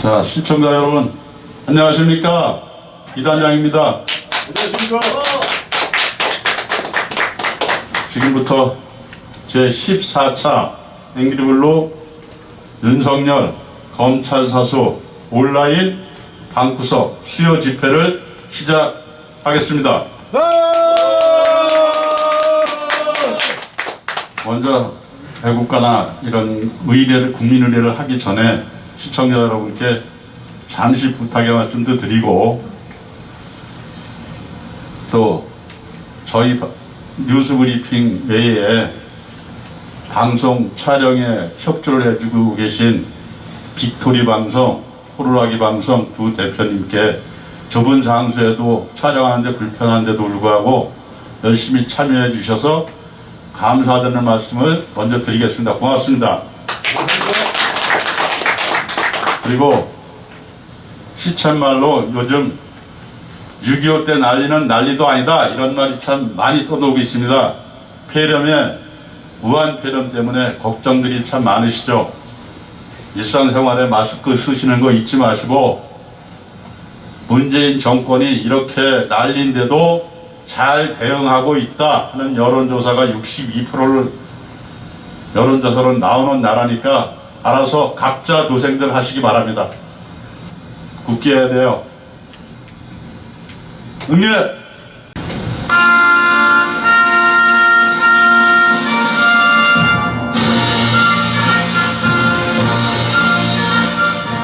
자, 시청자 여러분, 안녕하십니까? 이단장입니다. 안녕하십니까? 지금부터 제14차 앵그리블루 윤석열 검찰 사수 온라인 방구석 수요 집회를 시작하겠습니다. 먼저 애국가나 이런 의례를, 국민의례를 하기 전에 시청자 여러분께 잠시 부탁의 말씀도 드리고, 또 저희 뉴스브리핑 외에 방송 촬영에 협조를 해주고 계신 빅토리 방송, 호루라기 방송 두 대표님께 좁은 장소에도 촬영하는데 불편한데도 불구하고 열심히 참여해 주셔서 감사드리는 말씀을 먼저 드리겠습니다. 고맙습니다. 그리고 시쳇말로 요즘 6.25 때 난리는 난리도 아니다, 이런 말이 참 많이 떠돌고 있습니다. 폐렴에, 무한 폐렴 때문에 걱정들이 참 많으시죠. 일상생활에 마스크 쓰시는 거 잊지 마시고, 문재인 정권이 이렇게 난리인데도 잘 대응하고 있다 하는 여론조사가 62%를 여론조사로 나오는 나라니까 알아서 각자 도생들 하시기 바랍니다. 굳게 해야 돼요. 응애!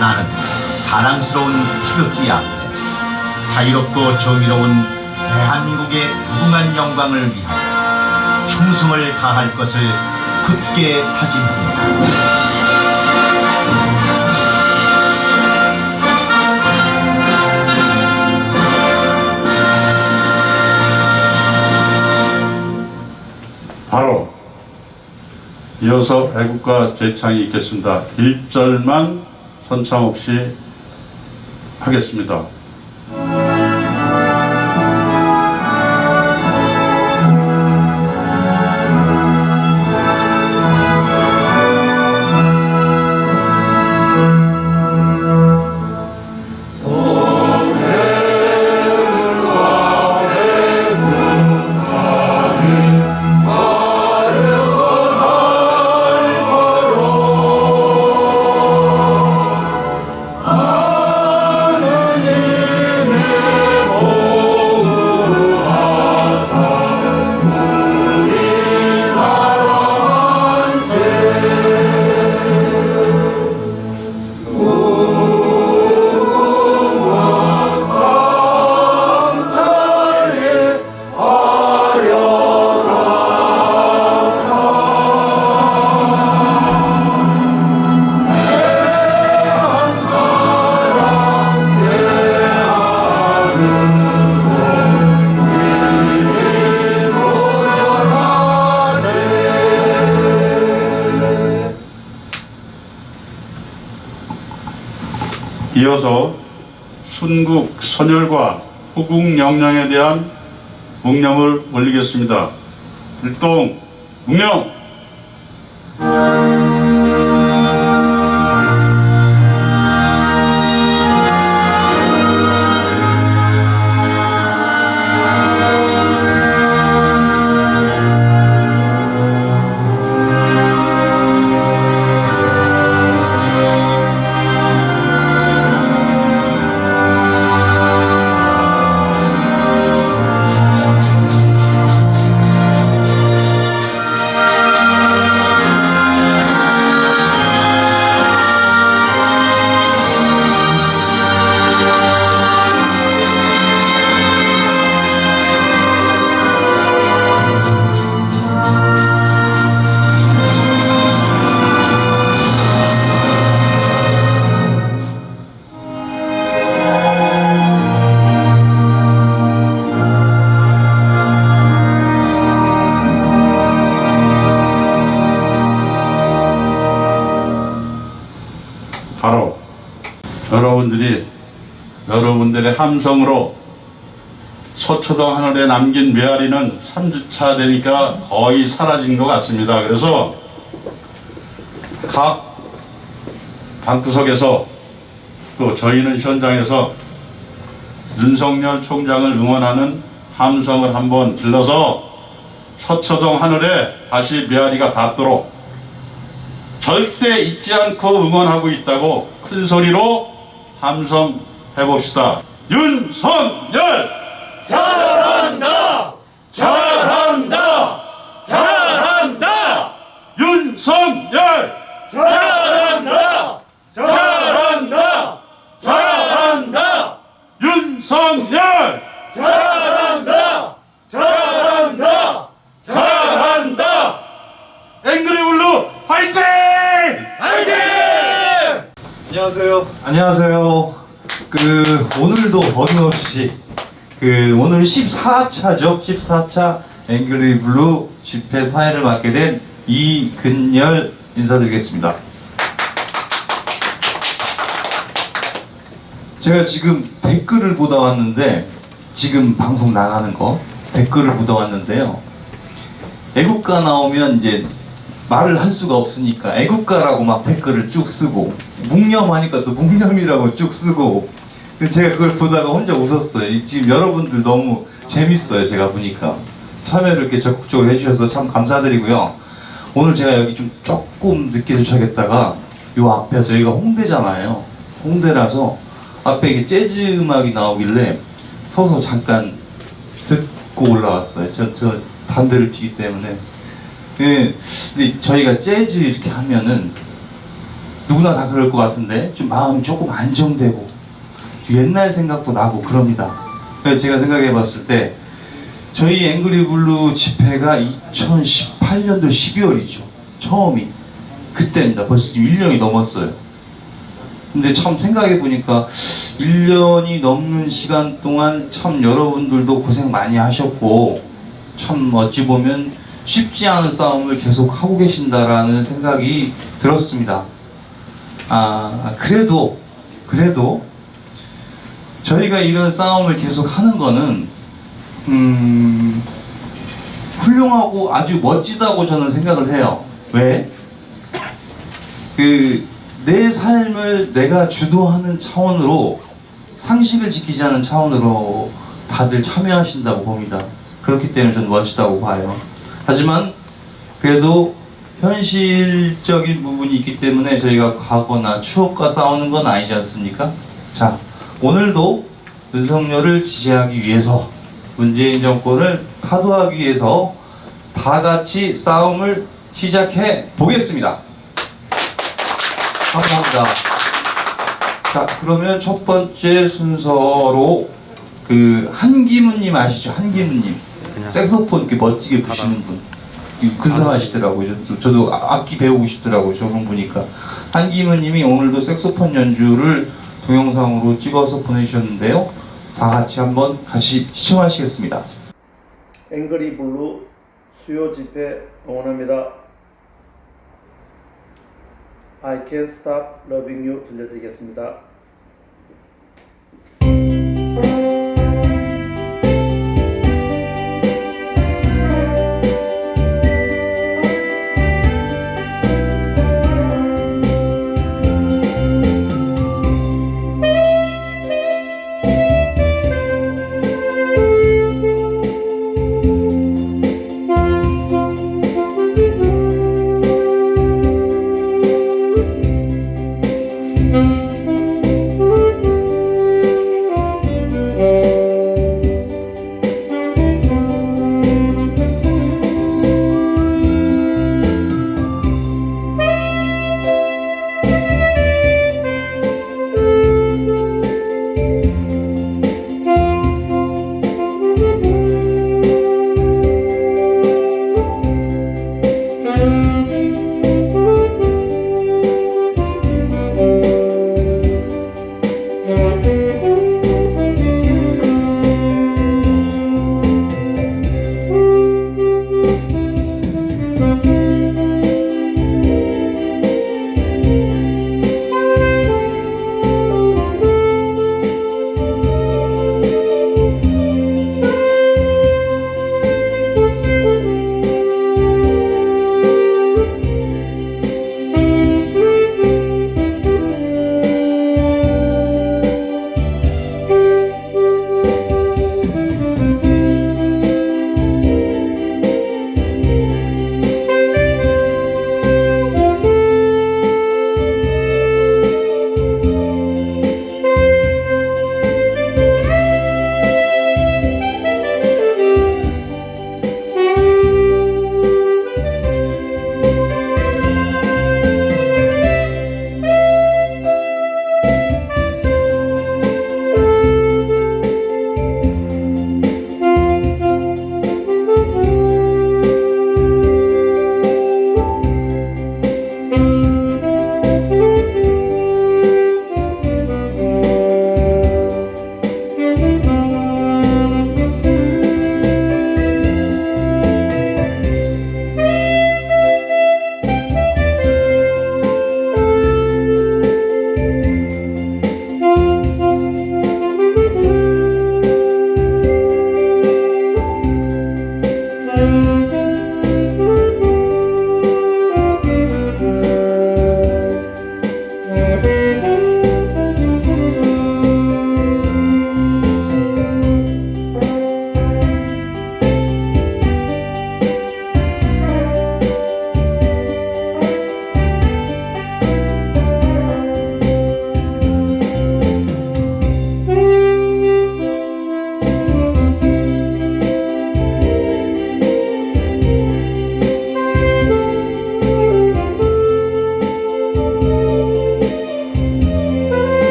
나는 자랑스러운 태극기 앞에 자유롭고 정의로운 대한민국의 무궁한 영광을 위하여 충성을 다할 것을 굳게 다짐합니다. 바로 이어서 애국가 제창이 있겠습니다. 1절만 선창 없이 하겠습니다. 이어서 순국 선열과 호국 영령에 대한 묵념을 올리겠습니다. 일동 묵념! 바로 여러분들의 함성으로 서초동 하늘에 남긴 메아리는 3주차 되니까 거의 사라진 것 같습니다. 그래서 각 방구석에서, 또 저희는 현장에서 윤석열 총장을 응원하는 함성을 한번 질러서 서초동 하늘에 다시 메아리가 닿도록 절대 잊지 않고 응원하고 있다고 큰 소리로 함성해 봅시다. 윤석열 잘한다! 잘한다! 잘한다! 윤석열 잘한다! 잘한다! 잘한다! 윤석열 잘한다! 잘한다! 잘한다! 앵그리블루 화이팅! 화이팅! 안녕하세요. 오늘도 어김없이 오늘 14차죠. 14차 앵그리 블루 집회 사회를 맡게 된 이근열 인사드리겠습니다. 제가 지금 댓글을 보다 왔는데, 지금 방송 나가는 거 댓글을 보다 왔는데요. 애국가 나오면 이제 말을 할 수가 없으니까 애국가라고 막 댓글을 쭉 쓰고, 묵념하니까 또 묵념이라고 쭉 쓰고, 제가 그걸 보다가 혼자 웃었어요. 지금 여러분들 너무 재밌어요. 제가 보니까 참여를 이렇게 적극적으로 해주셔서 참 감사드리고요. 오늘 제가 여기 좀 조금 늦게 도착했다가 요 앞에서, 여기가 홍대잖아요. 홍대라서 앞에 이게 재즈 음악이 나오길래 서서 잠깐 듣고 올라왔어요. 저 담배를 피기 때문에. 근데 저희가 재즈 이렇게 하면은 누구나 다 그럴 것 같은데 좀 마음이 조금 안정되고 좀 옛날 생각도 나고 그럽니다. 그래서 제가 생각해 봤을 때 저희 앵그리 블루 집회가 2018년도 12월이죠. 처음이 그때입니다. 벌써 지금 1년이 넘었어요. 근데 참 생각해 보니까 1년이 넘는 시간 동안 참 여러분들도 고생 많이 하셨고, 참 어찌 보면 쉽지 않은 싸움을 계속 하고 계신다라는 생각이 들었습니다. 그래도 저희가 이런 싸움을 계속 하는 거는 훌륭하고 아주 멋지다고 저는 생각을 해요. 왜? 내 삶을 내가 주도하는 차원으로, 상식을 지키지 않은 차원으로 다들 참여하신다고 봅니다. 그렇기 때문에 저는 멋지다고 봐요. 하지만 그래도 현실적인 부분이 있기 때문에 저희가 과거나 추억과 싸우는 건 아니지 않습니까? 자, 오늘도 윤석열을 지지하기 위해서, 문재인 정권을 타도하기 위해서 다 같이 싸움을 시작해 보겠습니다. 감사합니다. 자, 그러면 첫 번째 순서로 한기문님 아시죠? 한기문님. 색소폰 이렇게 멋지게 부시는 분. 근사하시더라고요. 저도 악기 배우고 싶더라고요. 저분 보니까. 한기문님이 오늘도 색소폰 연주를 동영상으로 찍어서 보내주셨는데요. 다 같이 한번 같이 시청하시겠습니다. 앵그리 블루 수요 집회 응원합니다. I Can't Stop Loving You 들려드리겠습니다.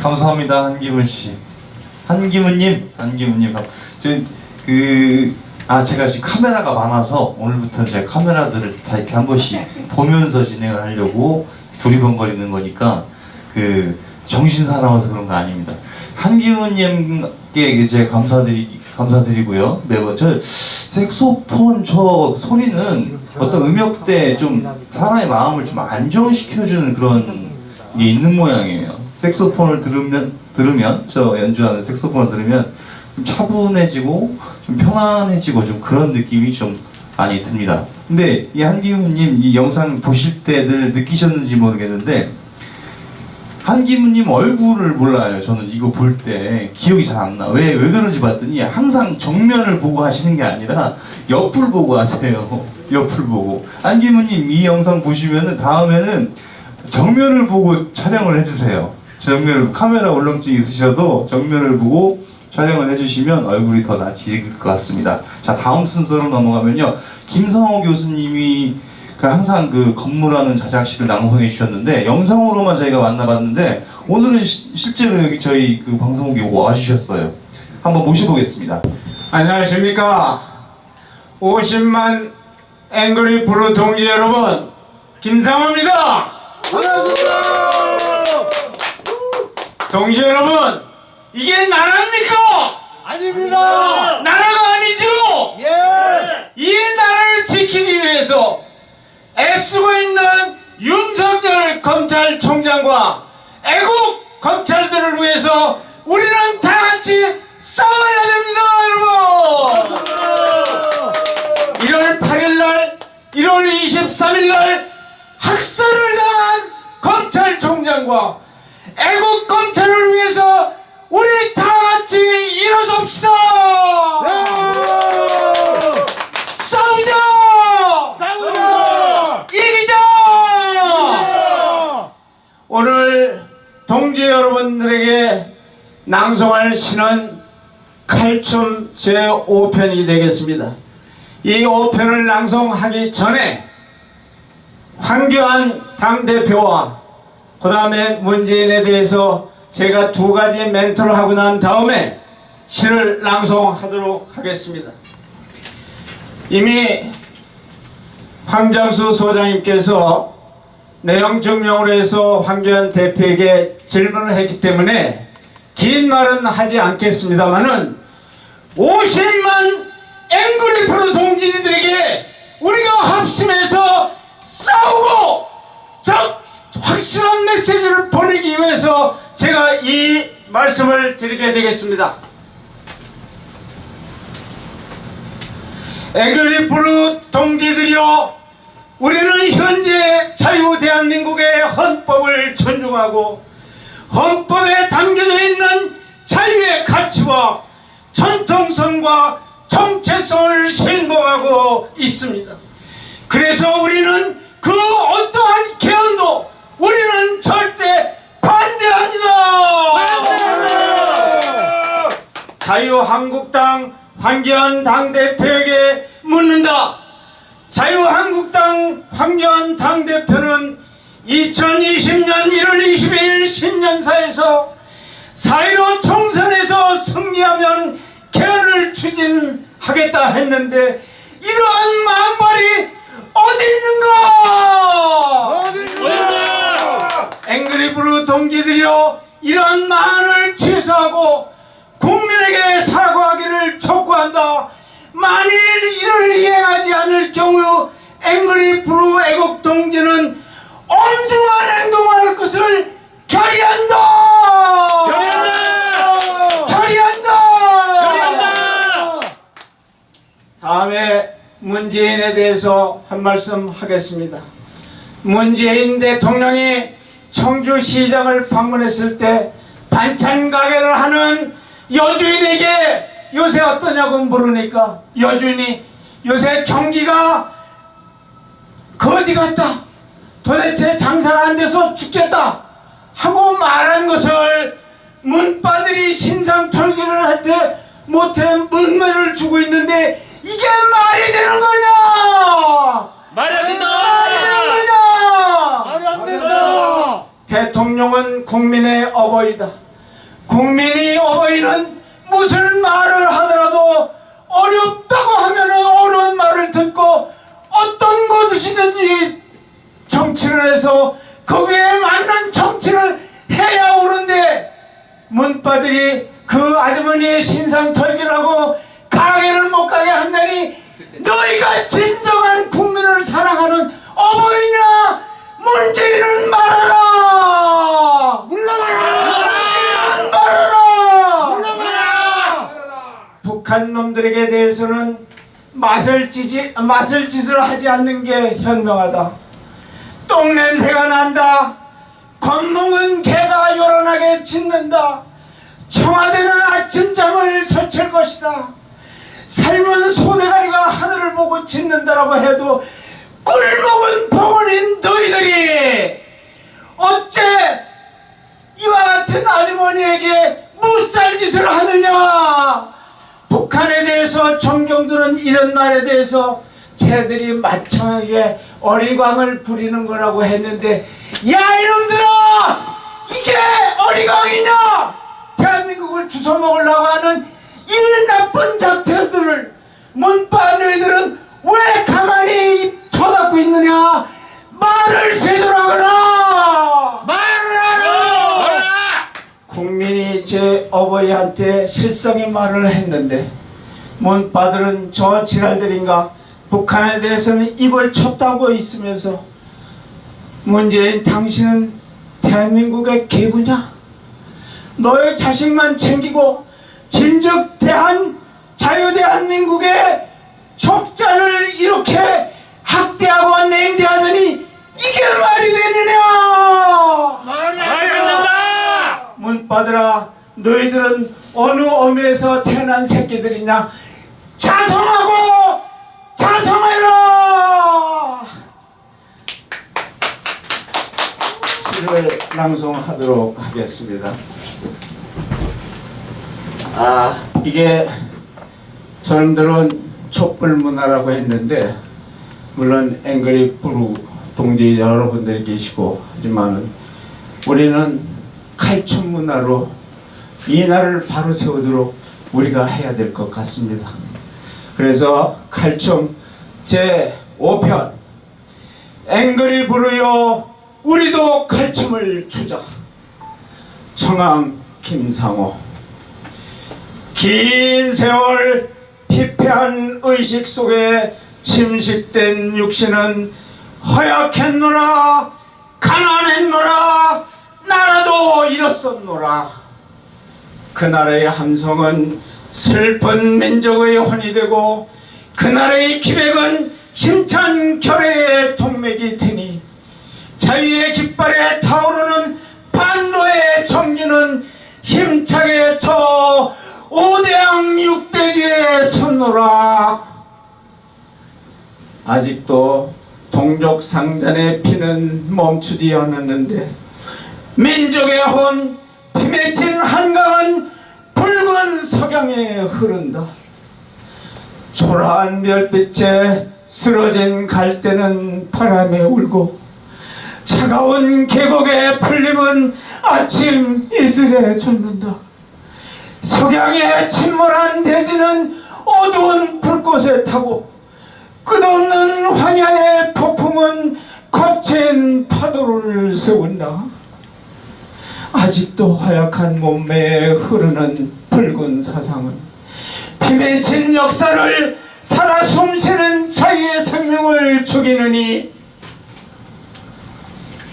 감사합니다, 한기문 씨. 한기문님. 제가 지금 카메라가 많아서 오늘부터 제가 카메라들을 다 이렇게 한 번씩 보면서 진행을 하려고 두리번거리는 거니까 정신 사나워서 그런 거 아닙니다. 한기문님께 이제 감사드리고요. 매번 저 색소폰 저 소리는 어떤 음역대 좀 사람의 마음을 좀 안정시켜주는 그런 게 있는 모양이에요. 색소폰을 들으면 저 연주하는 색소폰을 들으면 좀 차분해지고 좀 편안해지고 좀 그런 느낌이 좀 많이 듭니다. 근데 이 한기문님 이 영상 보실 때 늘 느끼셨는지 모르겠는데 한기문님 얼굴을 몰라요. 저는 이거 볼 때 기억이 잘 안 나. 왜 그런지 봤더니 항상 정면을 보고 하시는 게 아니라 옆을 보고 하세요. 옆을 보고. 한기문님 이 영상 보시면은 다음에는 정면을 보고 촬영을 해주세요. 정면을 카메라 울렁증 있으셔도 정면을 보고 촬영을 해주시면 얼굴이 더 나아질 것 같습니다. 자, 다음 순서로 넘어가면요. 김성호 교수님이 항상 건물하는 자작시를 낭송해 주셨는데 영상으로만 저희가 만나봤는데 오늘은 실제로 여기 저희 방송국에 와주셨어요. 한번 모셔보겠습니다. 안녕하십니까. 50만 앵그리 브루 동지 여러분, 김상호입니다. 반갑습니다. 동지 여러분, 이게 나라입니까? 아닙니다. 나라가 아니죠? 예. 이 나라를 지키기 위해서 애쓰고 있는 윤석열 검찰총장과 애국 검찰들을 위해서 우리는 다 같이 싸워야 됩니다, 여러분! 1월 8일날, 1월 23일날 학살을 당한 검찰총장과 애국 검찰을 위해서 우리 다 같이 일어섭시다! 싸우자! 이기자! 오늘 동지 여러분들에게 낭송할 시는 칼춤 제5편이 되겠습니다. 이 5편을 낭송하기 전에 황교안 당대표와 그 다음에 문재인에 대해서 제가 2가지 멘트를 하고 난 다음에 시를 낭송하도록 하겠습니다. 이미 황장수 소장님께서 내용 증명으로 해서 황교안 대표에게 질문을 했기 때문에 긴 말은 하지 않겠습니다만은 50만 앵그리 브루 동지들에게 우리가 합심해서 싸우고 확실한 메시지를 보내기 위해서 제가 이 말씀을 드리게 되겠습니다. 앵그리 브루 동지들이여, 우리는 현재 자유 대한민국의 헌법을 존중하고 헌법에 담겨져 있는 자유의 가치와 전통성과 정체성을 신봉하고 있습니다. 그래서 우리는 그 어떠한 개헌도 우리는 절대 반대합니다. 자유한국당 황교안 당대표에게 묻는다. 자유한국당 황교안 당대표는 2020년 1월 22일 신년사에서 4.15 총선에서 승리하면 개헌을 추진하겠다 했는데 이러한 마음발이 어디 있는가? 앵그리 브루 동지들이여, 이러한 마음을 취소하고 국민에게 사과하기를 촉구한다. 만일 이를 이행하지 않을 경우 앵그리 브루 애국 동지는 엄중한 행동할 것을 결의한다. 다음에 문재인에 대해서 한 말씀 하겠습니다. 문재인 대통령이 청주시장을 방문했을 때 반찬 가게를 하는 여주인에게 요새 어떠냐고 물으니까 여주인이 요새 경기가 거지 같다, 도대체 장사가 안 돼서 죽겠다 하고 말한 것을 문바들이 신상털기를 할때 못해 문매를 주고 있는데 이게 말이 되는 거냐? 말이 안 된다. 말이 되는 거냐? 말이 안 된다. 대통령은 국민의 어버이다. 국민이 어버이는 무슨 말을 하더라도 어렵다고 하면은 어려운 말을 듣고 어떤 것이든지 정치를 해서 거기에 맞는 정치를 해야 오는데 문바들이 그 아주머니의 신상 털기라고 가게를 못 가게 한다니 너희가 진정한 국민을 사랑하는 어버이냐? 문재인은 말하라! 문재인은 말하라! 북한 놈들에게 대해서는 맛을 짓을 하지 않는 게 현명하다. 똥냄새가 난다. 관목은 개가 요란하게 짖는다. 청와대는 아침잠을 설칠 것이다. 삶은 소대가리가 하늘을 보고 짖는다라고 해도 꿀먹은 벙어린 너희들이 어째 이와 같은 아주머니에게 못살짓을 하느냐. 북한에 대해서 정경들은 이런 말에 대해서 쟤들이 마청하게 어리광을 부리는 거라고 했는데, 야 이놈들아, 이게 어리광이냐? 대한민국을 주워먹으려고 하는 이 나쁜 작태들을 문바 너희들은 왜 가만히 쳐닫고 있느냐? 말을 제대로 하거라! 말을 하라! 국민이 제 어버이한테 실성의 말을 했는데 문바들은 저 지랄들인가 북한에 대해서는 입을 쳤다고 있으면서 문재인 당신은 대한민국의 계부냐? 너의 자식만 챙기고 진즉 자유대한민국의 족자를 이렇게 학대하고 냉대하더니 이게 말이 되느냐? 말이 안 된다! 문바들아, 너희들은 어느 어미에서 태어난 새끼들이냐? 자성하고 자성해라! 시를 낭송하도록 하겠습니다. 이게 저놈들은 촛불문화라고 했는데 물론 앵그리 브루 동지 여러분들이 계시고 하지만 우리는 칼춤문화로 이 나라를 바로 세우도록 우리가 해야 될 것 같습니다. 그래서 칼춤 제5편 앵그리 브루요 우리도 칼춤을 추자. 청암 김상호. 긴 세월 피폐한 의식 속에 침식된 육신은 허약했노라, 가난했노라, 나라도 잃었었노라. 그 나라의 함성은 슬픈 민족의 혼이 되고 그 나라의 기백은 힘찬 결의의 동맥이 되니 자유의 깃발에 타오르는 반도의 정기는 힘차게 저 오대양 육대지에 섰노라. 아직도 동족상잔의 피는 멈추지 않았는데 민족의 혼 피맺힌 한강은 붉은 석양에 흐른다. 초라한 별빛에 쓰러진 갈대는 바람에 울고 차가운 계곡의 풀잎은 아침 이슬에 젖는다. 석양에 침몰한 대지는 어두운 불꽃에 타고 끝없는 황야의 폭풍은 거친 파도를 세운다. 아직도 허약한 몸매에 흐르는 붉은 사상은 피맺힌 역사를 살아 숨쉬는 자유의 생명을 죽이느니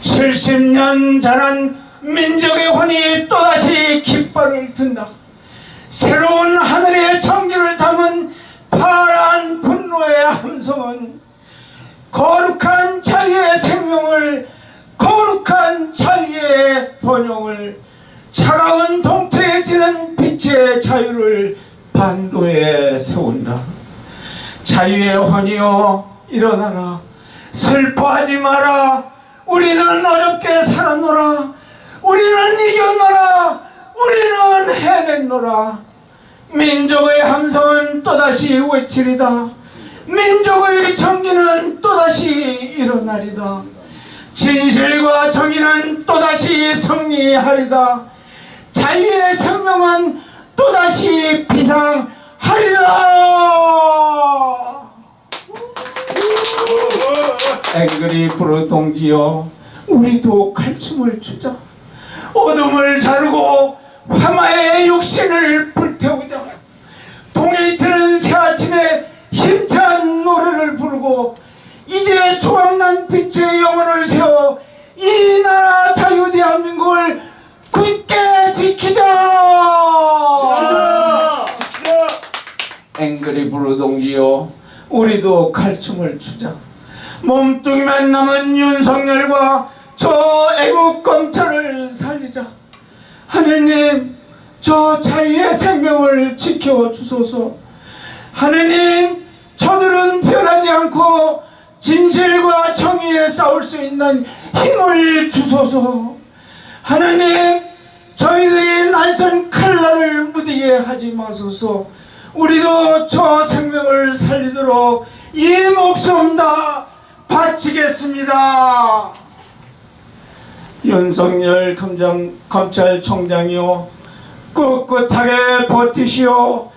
70년 자란 민족의 혼이 또다시 깃발을 든다. 새로운 하늘의 정기를 담은 파란 분노의 함성은 거룩한 자유의 생명을, 거룩한 자유의 번영을, 차가운 동토에 지는 빛의 자유를 반도에 세운다. 자유의 혼이여 일어나라. 슬퍼하지 마라. 우리는 어렵게 살았노라. 우리는 이겼노라. 우리는 해냈노라. 민족의 함성은 또다시 외치리다. 민족의 정기는 또다시 일어나리다. 진실과 정의는 또다시 승리하리다. 자유의 생명은 또다시 비상하리라. 앵그리 브루 동지여, 우리도 칼춤을 추자. 어둠을 자르고 화마의 육신을 불태우자. 동이 트는 새아침에 힘찬 노래를 부르고 이제 조각난 빛의 영혼을 세워 이 나라 자유 대한민국을 굳게 지키자. 앵그리 브루 동지여, 우리도 칼춤을 추자. 몸뚱이만 남은 윤석열과 저 애국 검찰을 살리자. 하느님, 저 자유의 생명을 지켜주소서. 하느님, 저들은 변하지 않고 진실과 정의에 싸울 수 있는 힘을 주소서. 하느님, 저희들이 날선 칼날을 무디게 하지 마소서. 우리도 저 생명을 살리도록 이 목숨 다 바치겠습니다. 윤석열 검찰총장이요, 꿋꿋하게 버티시오.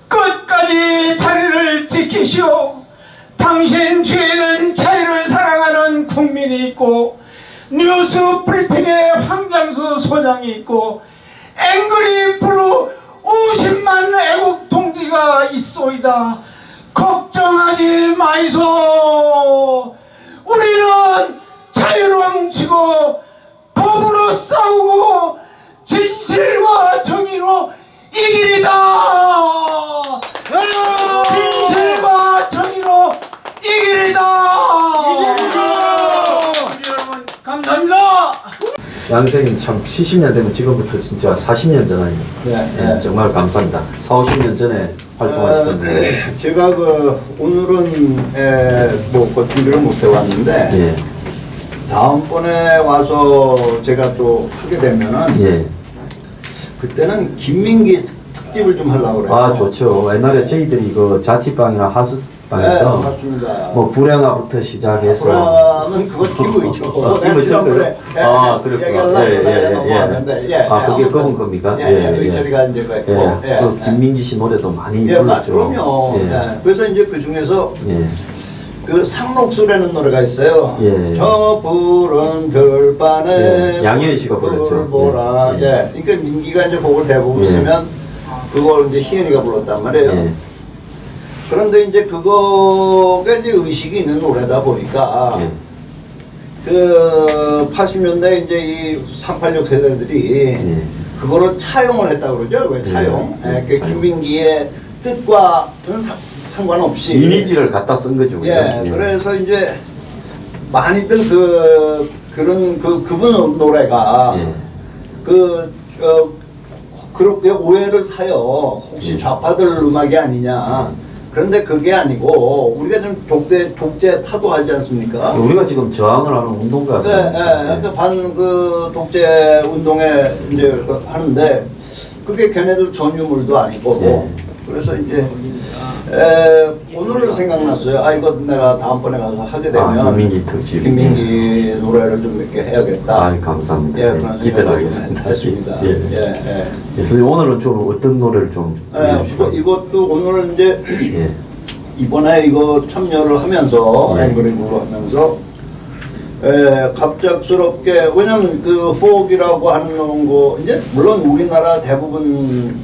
끝까지 자리를 지키시오. 당신 뒤에는 자유를 사랑하는 국민이 있고 뉴스 브리핑의 황장수 소장이 있고 앵그리 블루 50만 애국 동지가 있소이다. 걱정하지 마이소. 우리는 자유로 뭉치고 법으로 싸우고 진실과 정의로 이기리다. 진실과 정의로 이기리다. 여러분 감사합니다. 양생님 참 70년 되면 지금부터 진짜 40년 전 아니에요. 네, 정말 감사합니다. 40~50년 전에 활동하시던데. 제가 오늘은 뭐 준비를 못 해왔는데 예. 다음번에 와서 제가 또 하게 되면은 예. 그때는 김민기 특집을 좀 하려고 그래요. 아, 좋죠. 옛날에 저희들이 그 자취방이나 네, 하숙방에서 맞습니다. 뭐 불행아부터 시작해서 불안은 그거 끼고 있죠. 끼고 있었고요. 아, 그렇구나. 예. 아, 그게 그분 겁니까? 의철이가 이제 그랬고. 그 김민기 씨 노래도 많이 예, 불렀죠. 그럼요. 예. 예. 그래서 이제 그 중에서 예. 그 상록수라는 노래가 있어요. 예. 저 푸른 들판에 예. 양희은 씨가 불렀죠. 보라. 예. 예. 그러니까 민기가 이제 곡을 대부분 예. 쓰면 그걸 이제 희연이가 불렀단 말이에요. 예. 그런데 이제 그거가 이제 의식이 있는 노래다 보니까 예. 그 80년대 이제 이 386 세대들이 예. 그거를 차용을 했다 그러죠. 왜 차용? 예. 그 김민기의 뜻과는 상관없이 이미지를 갖다 쓴 거죠. 예, 그죠? 그래서 이제 많이들 그분 노래가 예. 그렇게 오해를 사요. 혹시 좌파들 음악이 아니냐. 그런데 그게 아니고 우리가 좀 독재 타도하지 않습니까? 우리가 지금 저항을 하는 운동가. 네, 네. 그 독재 운동에 이제 하는데 그게 걔네들 전유물도 아니고 예. 그래서 이제 오늘 생각났어요. 아 이거 내가 다음번에 가서 하게 되면 김민기 특집. 김민기 노래를 좀 몇 개 해야겠다. 아, 감사합니다. 예, 그런 기대를 생각을 하겠습니다. 했습니다. 예. 예. 그래서 오늘은 좀 어떤 노래를 좀 들려주실까요? 이것도 오늘 이제 예. 이번에 이거 참여를 하면서 예. 앵그리브로 하면서 갑작스럽게 왜냐면 그 포크라고 하는 거 이제 물론 우리나라 대부분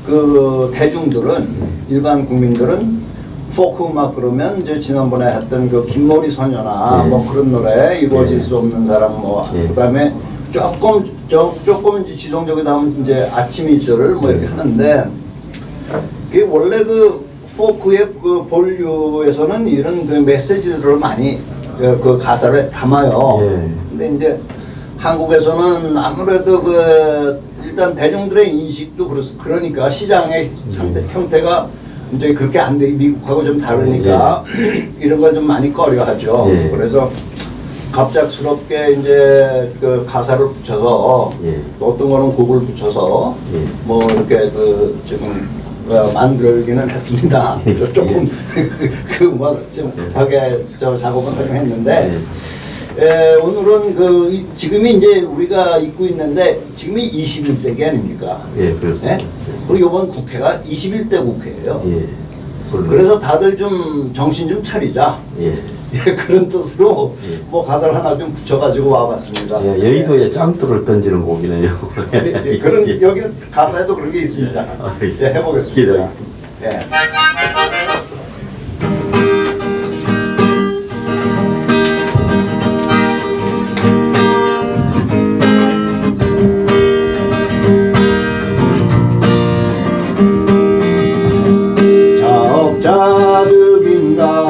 그 대중들은 일반 국민들은 포크 음악 그러면 이제 지난번에 했던 그 김머리 소녀나 예. 뭐 그런 노래 이루어질 예. 수 없는 사람 뭐 예. 그다음에 조금 이제 지성적이다 하면 이제 아침 이슬 뭐 이렇게 하는데 그게 원래 그 포크의 그 본류에서는 이런 그 메시지들을 많이 그 가사를 담아요. 예. 근데 이제 한국에서는 아무래도 그 일단 대중들의 인식도 그러니까 시장의 형태가 이제 그렇게 안 돼. 미국하고 좀 다르니까 이런 걸 좀 많이 꺼려하죠. 예. 그래서 갑작스럽게 이제 그 가사를 붙여서 예. 또 어떤 거는 곡을 붙여서 예. 뭐 이렇게 그 지금 만들기는 했습니다. 조금 그뭐좀 급하게 저 작업을 하긴 했는데 오늘은 지금이 이제 우리가 있고 있는데 지금이 21세기 아닙니까? 예, 그렇습니다. 예? 그리고 이번 국회가 21대 국회예요. 예. 그래서 다들 좀 정신 좀 차리자. 예. 예, 그런 뜻으로 뭐 가사를 하나 좀 붙여가지고 와봤습니다. 예, 여의도에 짱돌을 던지는 곡이네요. 예, 그런 여기 가사에도 그런 게 있습니다. 예, 해보겠습니다. 기대하겠습니다. 예. 자업자득인가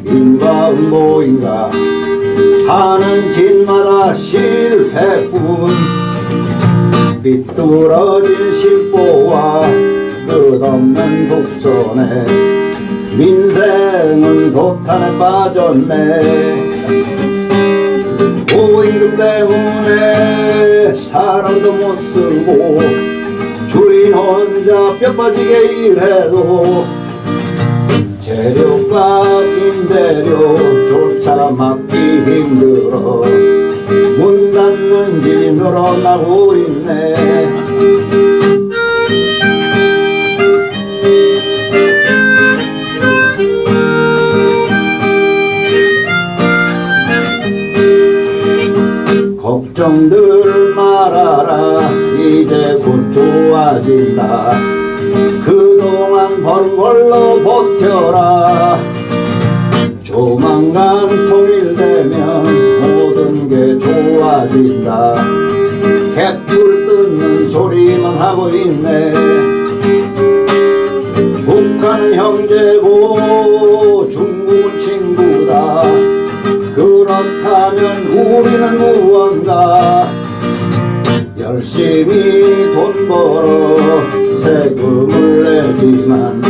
인과응보인가 하는 짓마다 실패뿐 삐뚤어진 심보와 끝없는 독선에 민생은 도탄에 빠졌네. 고임금 때문에 사람도 못 쓰고 주인 혼자 뼈 빠지게 일해도 재료값 임대료조차 막기 힘들어 문 닫는 집이 늘어나고 있네. 걱정들 말아라 이제 곧 좋아진다. 그동안 벌은 걸로 버텨라. 조만간 통일되면 모든 게 좋아진다. 개뿔 뜯는 소리만 하고 있네. 북한은 형제고 중국은 친구다. 그렇다면 우리는 무언가 열심히 돈 벌어 세금을 내지만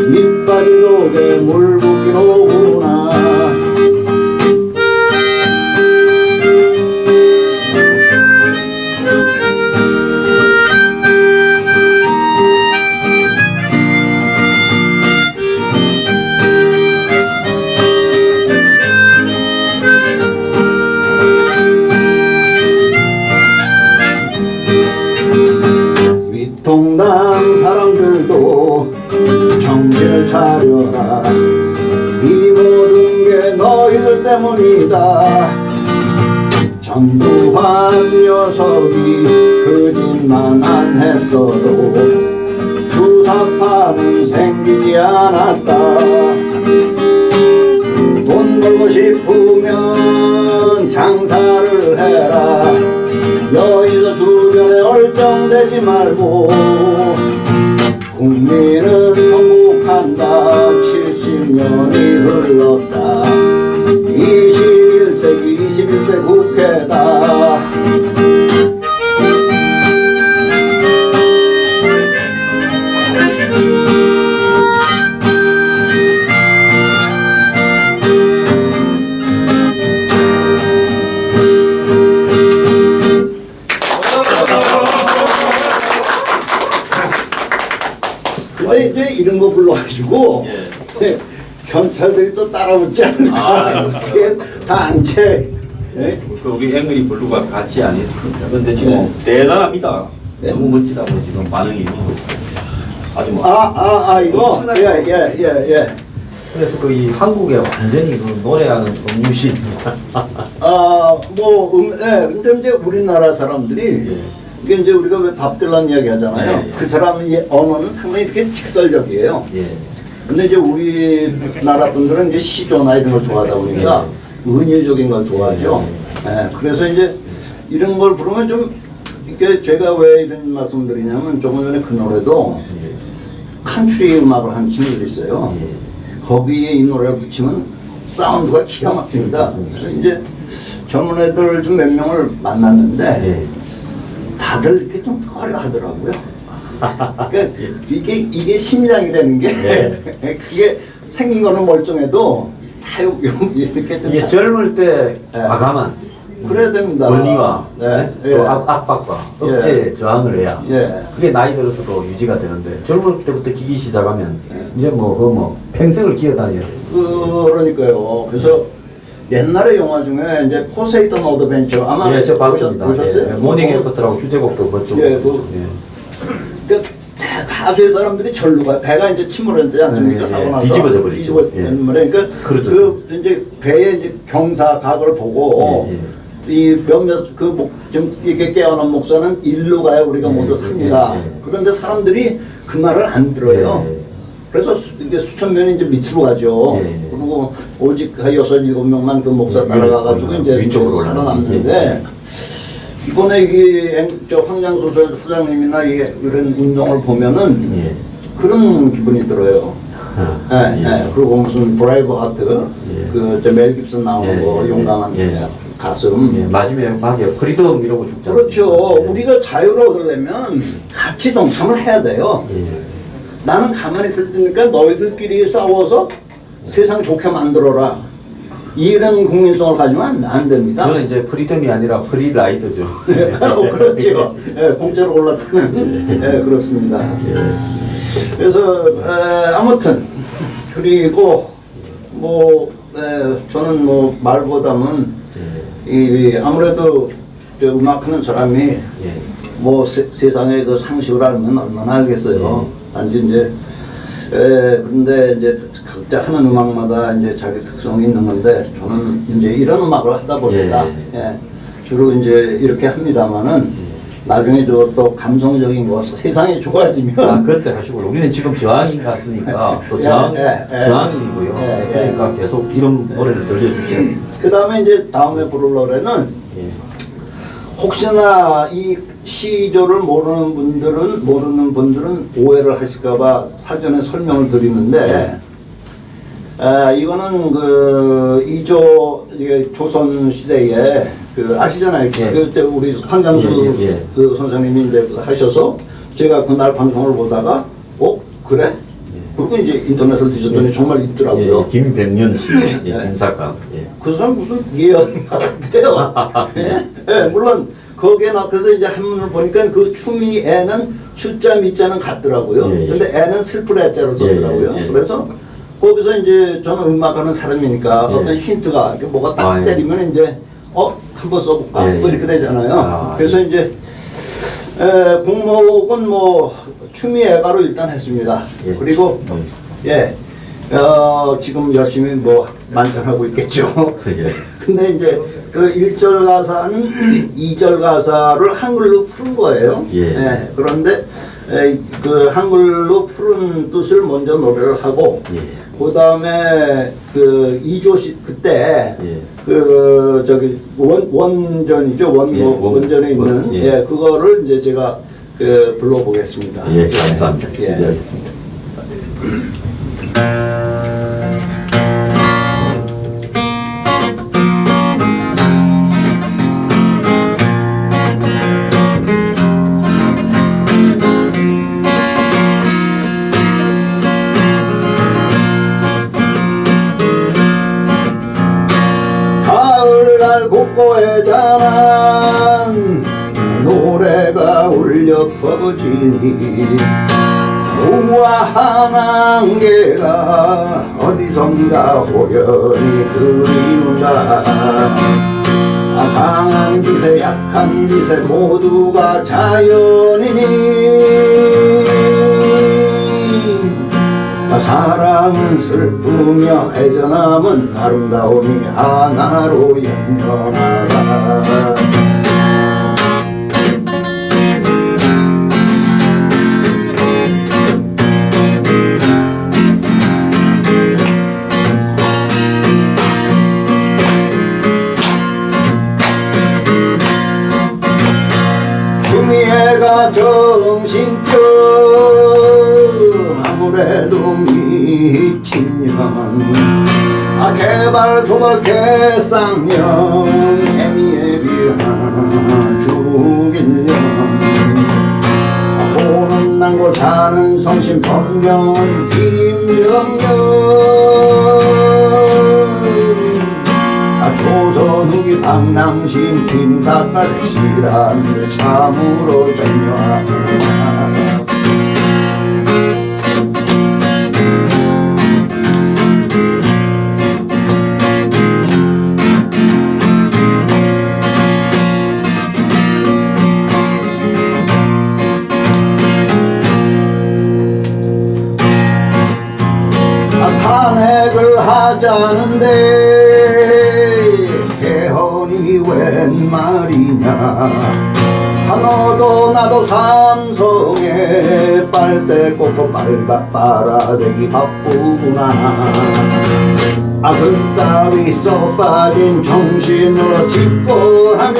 밑빠진 독에 물 붓긴 오구나. 동당 사람들도 정신을 차려라. 이 모든 게 너희들 때문이다. 전두환 녀석이 그 짓만 안 했어도 주사파는 생기지 않았다. 돈 벌고 싶으면 장사를 해라. 여의도 주변에 얼쩡대지 말고 국민은 통곡한다. 70년이 흘렀다. 21세기 21대 국회다. 근데 이제 이런 거 불러가지고 경찰들이 또 따라붙지 않을까. 그게 단체. 예? 그 우리 앵그리 블루가 같이 안 했습니다. 근데 지금 대단합니다. 너무 멋지다고 지금 반응이 아주 뭐. 이거? 예. 그래서 그 이 한국에 완전히 그 노래하는 음유시입니다. 근데 이제 우리나라 사람들이 이게 이제 우리가 왜 밥 딜런 이야기 하잖아요. 그 사람의 언어는 상당히 이렇게 직설적이에요. 근데 이제 우리나라 분들은 이제 시조나 이런 걸 좋아하다 보니까 은유적인 걸 좋아하죠. 그래서 이제 이런 걸 부르면 좀 이렇게 제가 왜 이런 말씀 드리냐면 조금 전에 그 노래도 칸트리 음악을 한 친구들이 있어요. 거기에 이 노래를 붙이면 사운드가 기가 막힙니다. 그래서 이제 젊은 애들 좀 몇 명을 만났는데 다들 이렇게 좀 꺼려 하더라고요. 그러니까 이게 심장이라는 게 그게 생긴 거는 멀쩡해도 다 이렇게 좀 이게 젊을 때 과감한 그래야 됩니다. 권위와 또 압박과 예. 억제 저항을 해야 예. 그게 나이 들어서도 유지가 되는데 젊을 때부터 기기 시작하면 이제 뭐 평생을 기어다녀요. 그러니까요. 그래서 옛날에 영화 중에 이제 포세이돈 어드벤처 아마 예, 저 봤습니다. 보셨어요? 예, 모닝 애프터라고 주제곡도 그쪽. 예, 그러니까 다수의 사람들이 절로 가요. 배가 이제 침몰했지 않습니까? 예, 사고 나서 뒤집어져 버리죠. 그러니까 그렇죠. 그 이제 배의 이제 경사 각을 보고 이 몇몇 좀 이렇게 깨어난 목사는 일로 가야 우리가 모두 삽니다. 그런데 사람들이 그 말을 안 들어요. 그래서 이게 수천 명이 이제 밑으로 가죠. 그리고 오직 6-7명만 그 목사 따라가가지고 이제 위쪽으로 살아남는데 이번에 저 황장소설 소장님이나 이런 운동을 보면은 그런 기분이 들어요. 그리고 무슨 브라이브 하트, 그멜 깁슨 나오는 거 용감한 가슴. 마지막에 프리덤 이러고 죽지 않습니까? 그렇죠. 우리가 자유를 얻으려면 같이 동참을 해야 돼요. 나는 가만히 있을 테니까 너희들끼리 싸워서 세상 좋게 만들어라. 이런 국민성을 가지면 안 됩니다. 그건 이제 프리덤이 아니라 프리라이더죠. 그렇죠. 공짜로 올라타는. 그렇습니다. 그래서 아무튼 그리고 저는 말보다는 아무래도 음악하는 사람이 세상의 그 상식을 알면 얼마나 알겠어요. 단지 이제 그런데 이제 각자 하는 음악마다 이제 자기 특성이 있는 건데 저는 이제 이런 음악을 하다 보니까 주로 이제 이렇게 합니다만은 나중에 또 감성적인 거 세상이 좋아지면 그때 하시고 우리는 지금 저항인 가수니까 또 저항인이고요. 그러니까 계속 이런 노래를 들려주죠. 그 다음에 이제 다음에 부를 노래는 혹시나 이 시조를 모르는 분들은 오해를 하실까봐 사전에 설명을 드리는데 이거는 그 이조 조선 시대에 아시잖아요. 그때 우리 황장수 그 선생님이 이제 하셔서 제가 그날 방송을 보다가 그래? 그리고 이제 인터넷을 뒤졌더니 정말 있더라고요. 김백년 씨, 김사강. 그 사람 무슨 예언 같아요. 물론 거기에 그래서 이제 한문을 보니까 그 추미애는 추자 미자는 같더라고요. 근데 애는 슬플 애자로 썼더라고요. 그래서 거기서 이제 저는 음악하는 사람이니까 어떤 힌트가 뭐가 딱 때리면 이제 한번 써볼까 이렇게 되잖아요. 그래서 이제 공목은 추미애가로 일단 했습니다. 그리고 지금 열심히 만찬하고 있겠죠. 근데 이제 그 1절 가사는 2절 가사를 한글로 푸는 거예요. 그런데 그 한글로 푸른 뜻을 먼저 노래를 하고 그 다음에 그 2조씩 그때 그 저기 원전이죠. 원전에 있는 그거를 이제 제가 불러보겠습니다. 감사합니다. 알겠습니다. 가을날 곳곳에 자란 노래가 울려 퍼지니 우아한 안개가 어디선가 호연히 그리운다. 강한 기세 약한 기세 모두가 자연이니 사랑은 슬프며 애절함은 아름다움이 하나로 연연하다. 추미애가 정신병 아무래도 미친년 개발 소설 개쌍년 애미에 비한 죽일년 보는 난고 사는 성심 법명 김정년 조선 후기 박남신 김사까지 시란 참으로 절묘하다. 가는데 개헌이 웬 말이냐. 너도 나도 삼성에 빨대 꽂고 빨아대기 바쁘구나. 악을 따위 써 빠진 정신으로 집권하면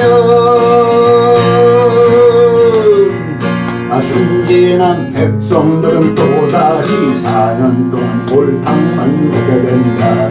순진한 백성들은 또다시 4년 동안 골탕만 먹게 된다.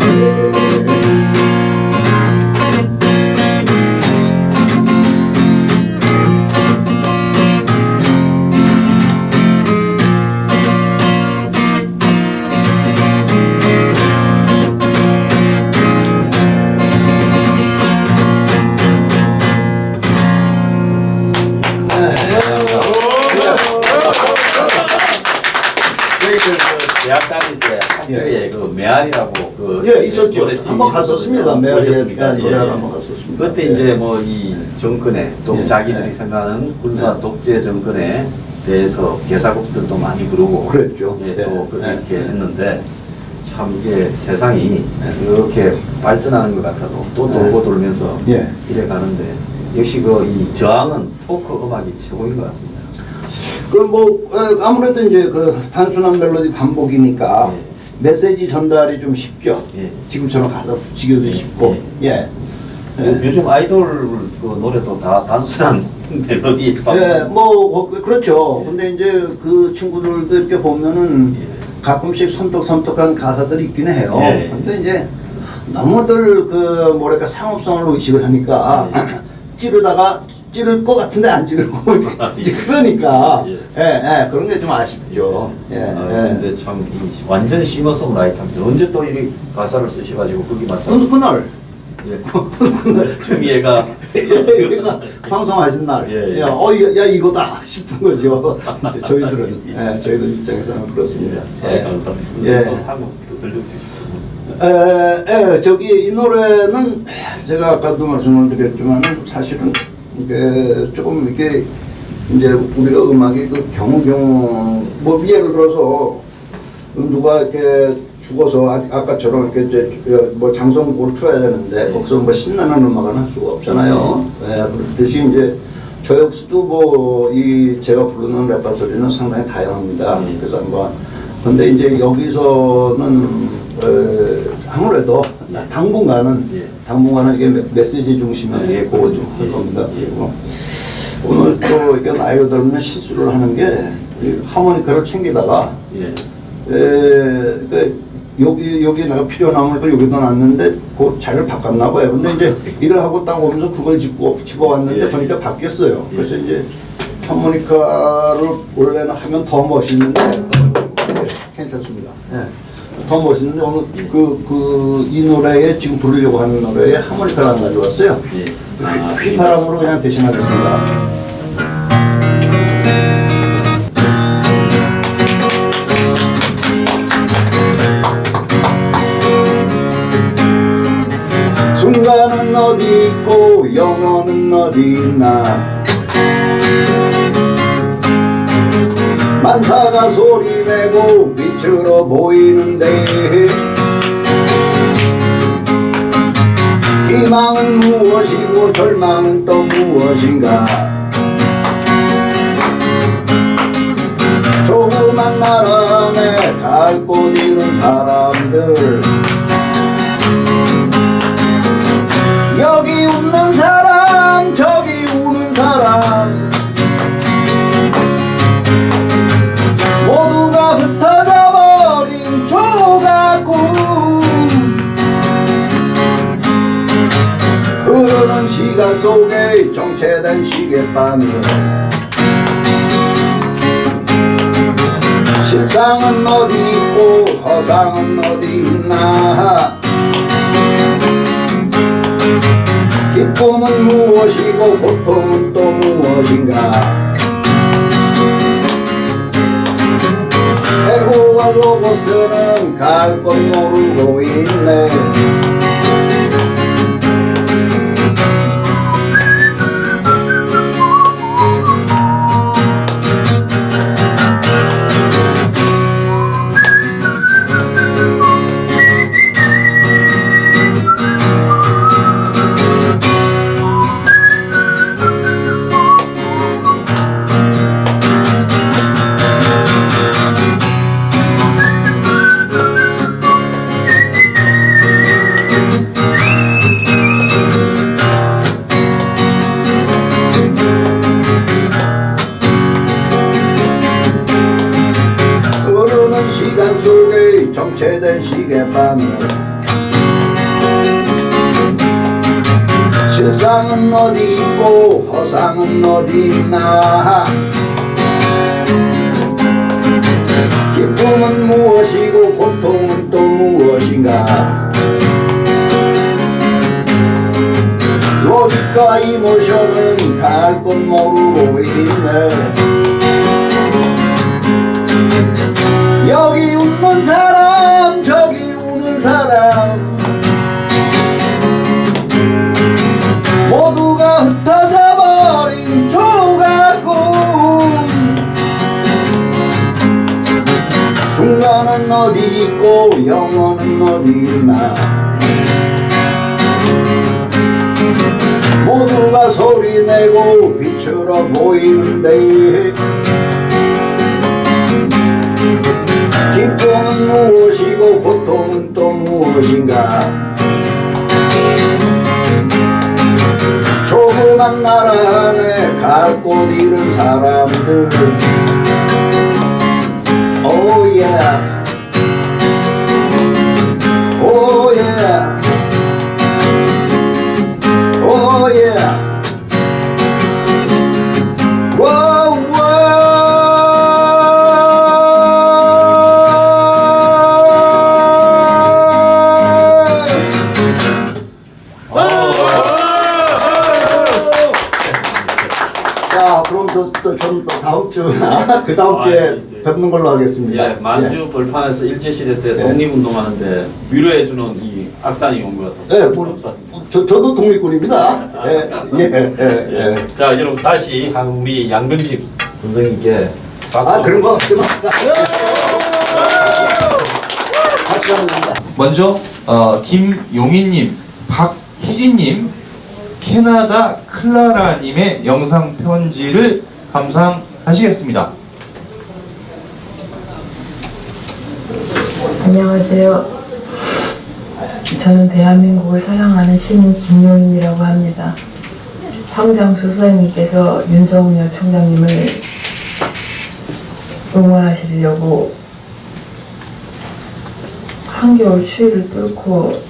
저희들 그 대학 다닐 때 학교에 그 메아리라고 그 예, 있었죠. 노래팀이 한번 갔었습니다. 메아리에 보셨습니까? 노래 한번 갔었습니다. 그때 예. 이제 뭐 이 정권에 또 예. 자기들이 예. 생각하는 군사 독재 정권에 대해서 개사곡들도 많이 부르고 그랬죠. 예, 예. 또 예. 이렇게 했는데 참 이게 세상이 이렇게 발전하는 것 같아도 또 돌고 돌면서 예. 이래 가는데 역시 그 이 저항은 포크 음악이 최고인 것 같습니다. 그럼 뭐 아무래도 이제 그 단순한 멜로디 반복이니까 예. 메시지 전달이 좀 쉽죠. 예. 지금처럼 가사 붙이기도 쉽고. 예. 요즘 아이돌 그 노래도 다 단순한 멜로디 예, 뭐 그렇죠. 근데 이제 그 친구들도 이렇게 보면은 가끔씩 섬뜩섬뜩한 가사들이 있긴 해요. 예. 근데 이제 너무들 그 뭐랄까 상업성을 의식을 하니까 찌르다가 찌를 것 같은데 안 찌르고 그러니까 예, 그런 게 좀 아쉽죠. 예, 근데 참 완전 싱어송라이터인데 언제 또 이 가사를 쓰셔가지고 거기 맞춰서 그날 주미애가 얘가 방송하신 날, 예, 예. 야 이거다 싶은 거죠. 저희들은, 저희들 입장에서는 그렇습니다. 감사합니다. 예. 또 한곡 들려주시죠. 저기 이 노래는 제가 아까도 말씀을 드렸지만 사실은 이게 조금 이렇게 이제 우리가 음악이 그 경우 뭐 예를 들어서 누가 이렇게 죽어서 아까처럼 이렇게 이제 뭐 장성곡을 틀어야 되는데 거기서 뭐 신나는 음악은 할 수가 없잖아요. 그렇듯이 이제 저 역시도 뭐 이 제가 부르는 레퍼토리는 상당히 다양합니다. 그래서 뭐 근데 이제 여기서는 아무래도 당분간은 이게 메시지 중심의 곡을 좀 할 겁니다. 그리고 오늘 또 이렇게 나이가 들면 실수를 하는 게 하모니카를 챙기다가 그러니까 여기 내가 필요남을 여기다 놨는데 그 자리를 바꿨나 봐요. 근데 이제 일을 하고 딱 오면서 그걸 집어왔는데 보니까 바뀌었어요. 그래서 이제 하모니카를 원래는 하면 더 멋있는데 괜찮습니다. 더 멋있는데 오늘 이 노래에 지금 부르려고 하는 노래에 하모니카를 안 가져왔어요. 휘파람으로 그냥 대신하겠습니다. 순간은 어디 있고 영혼은 어디 있나. 만사가 소리내고 빛으로 보이는데 희망은 무엇이고 절망은 또 무엇인가. 조그만 나라 안에 갈 곳 잃은 사람들, 여기 웃는 사람 저기 우는 사람, 모두가 흩어져 버린 조각구. 흐르는 시간 속에 정체된 시계바늘, 실상은 어디 있고 허상은 어디 있나. 기쁨은 무엇이고 고통은 또 무엇인가. 에고와 로고스는 갈 것 모르고 있네. 시계바늘 실상은 어디 있고 허상은 어디 있나 기쁨은 무엇이고 고통은 또 무엇인가 로직과 이모션은 갈 곳 모르고 있네 여기 웃는 사람 저기 우는 사람 모두가 흩어져 버린 조각꿈 순간은 어디 있고 영원은 어디 있나 모두가 소리내고 빛으로 보이는데 기쁨은 무엇이고 고통은 또 무엇인가 조그만 나라 안에 갈 곳 잃은 사람들 Oh yeah Oh yeah Oh yeah Whoa 자, 그럼 전 다음 주, 그 다음 주에 뵙는 걸로 하겠습니다. 예, 만주 벌판에서 일제시대 때 독립운동하는데 위로해주는 이 악단이 온 것 같았어요. 예, 저도 독립군입니다. 예. 자, 여러분 다시 우리 양근집 선생님께 박수. 그런 거 끝났다. 같이 하면 됩니다. 먼저 김용희님, 박희진님, 캐나다 클라라님의 영상 편지를 감상하시겠습니다. 안녕하세요. 저는 대한민국을 사랑하는 시민 김용인이라고 합니다. 황장수 소장님께서 윤석열 총장님을 응원하시려고 한겨울 추위를 뚫고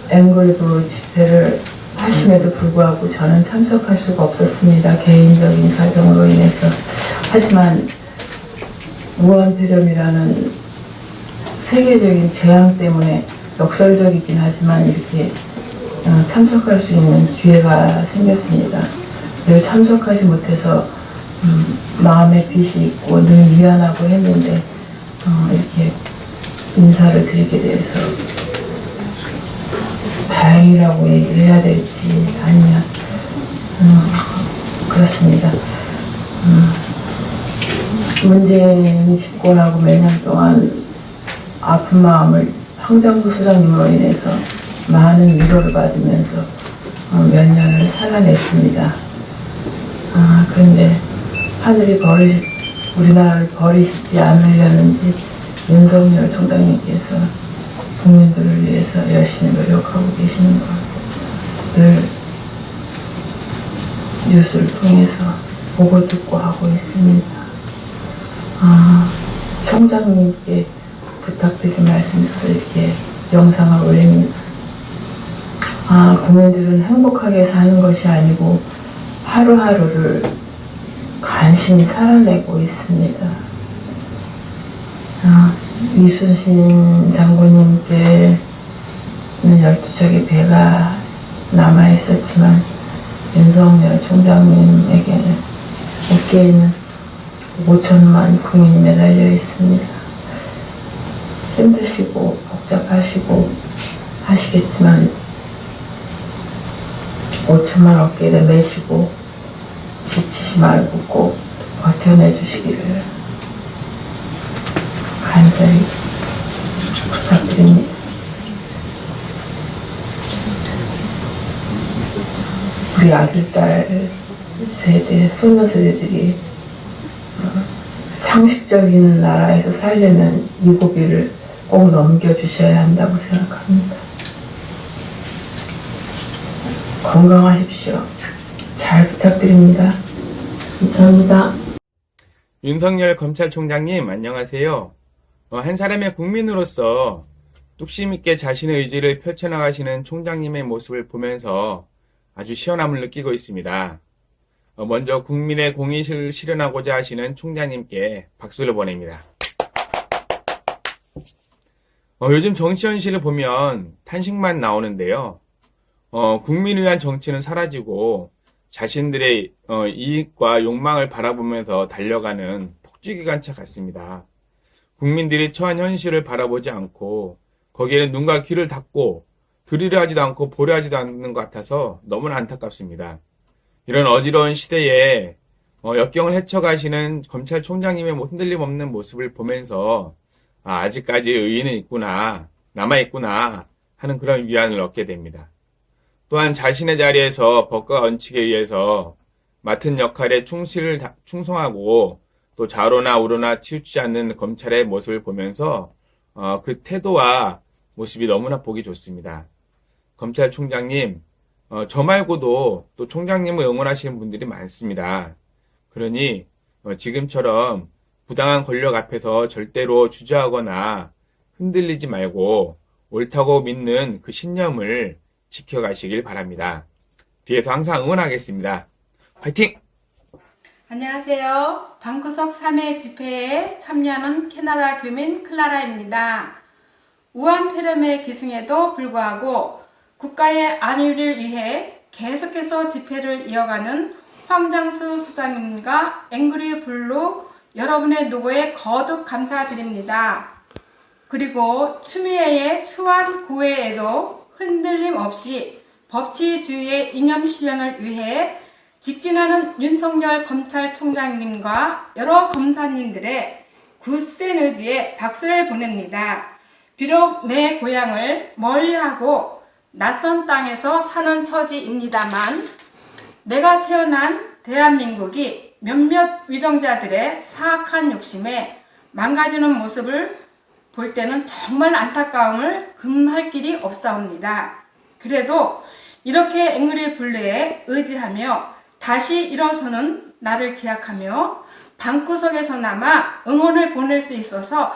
앵글브로 집회를 하심에도 불구하고 저는 참석할 수가 없었습니다. 개인적인 사정으로 인해서. 하지만 무한폐렴이라는 세계적인 재앙 때문에 역설적이긴 하지만 이렇게 참석할 수 있는 기회가 생겼습니다. 늘 참석하지 못해서 마음에 빚이 있고 늘 미안하고 했는데 이렇게 인사를 드리게 돼서 다행이라고 얘기를 해야 될지 아니면 그렇습니다. 문재인이 집권하고 몇 년 동안 아픈 마음을 황장수 소장님으로 인해서 많은 위로를 받으면서 몇 년을 살아냈습니다. 그런데 하늘이 우리나라를 버리시지 않으려는지 윤석열 총장님께서 국민들을 위해서 열심히 노력하고 계시는 걸 늘 뉴스를 통해서 보고 듣고 하고 있습니다. 총장님께 부탁드린 말씀에서 이렇게 영상을 올립니다. 국민들은 행복하게 사는 것이 아니고 하루하루를 간신히 살아내고 있습니다. 이순신 장군님께는 12척의 배가 남아있었지만 윤석열 총장님에게는 어깨에는 5천만 국민이 매달려 있습니다. 힘드시고 복잡하시고 하시겠지만 5천만 어깨에 메시고 지치지 말고 꼭 버텨내주시기를 간절히 부탁드립니다. 우리 아들, 딸 세대, 소녀 세대들이 상식적인 나라에서 살려면 이 고비를 꼭 넘겨주셔야 한다고 생각합니다. 건강하십시오. 잘 부탁드립니다. 감사합니다. 윤석열 검찰총장님 안녕하세요. 한 사람의 국민으로서 뚝심 있게 자신의 의지를 펼쳐나가시는 총장님의 모습을 보면서 아주 시원함을 느끼고 있습니다. 먼저 국민의 공익을 실현하고자 하시는 총장님께 박수를 보냅니다. 요즘 정치 현실을 보면 탄식만 나오는데요. 국민을 위한 정치는 사라지고 자신들의 이익과 욕망을 바라보면서 달려가는 폭주기관차 같습니다. 국민들이 처한 현실을 바라보지 않고 거기에는 눈과 귀를 닫고 들으려 하지도 않고 보려 하지도 않는 것 같아서 너무나 안타깝습니다. 이런 어지러운 시대에 역경을 헤쳐가시는 검찰총장님의 흔들림 없는 모습을 보면서 아직까지 의의는 있구나, 남아있구나 하는 그런 위안을 얻게 됩니다. 또한 자신의 자리에서 법과 원칙에 의해서 맡은 역할에 충성하고 또 좌로나 우로나 치우치지 않는 검찰의 모습을 보면서 그 태도와 모습이 너무나 보기 좋습니다. 검찰총장님, 저 말고도 또 총장님을 응원하시는 분들이 많습니다. 그러니 지금처럼 부당한 권력 앞에서 절대로 주저하거나 흔들리지 말고 옳다고 믿는 그 신념을 지켜가시길 바랍니다. 뒤에서 항상 응원하겠습니다. 화이팅! 안녕하세요. 방구석 3회 집회에 참여하는 캐나다 교민 클라라입니다. 우한 폐렴의 기승에도 불구하고 국가의 안위를 위해 계속해서 집회를 이어가는 황장수 소장님과 앵그리 블루 여러분의 노고에 거듭 감사드립니다. 그리고 추미애의 추한 고해에도 흔들림 없이 법치주의의 이념 실현을 위해 직진하는 윤석열 검찰총장님과 여러 검사님들의 굳센 의지에 박수를 보냅니다. 비록 내 고향을 멀리하고 낯선 땅에서 사는 처지입니다만 내가 태어난 대한민국이 몇몇 위정자들의 사악한 욕심에 망가지는 모습을 볼 때는 정말 안타까움을 금할 길이 없사옵니다. 그래도 이렇게 앵그리 블루에 의지하며 다시 일어서는 나를 기약하며 방구석에서나마 응원을 보낼 수 있어서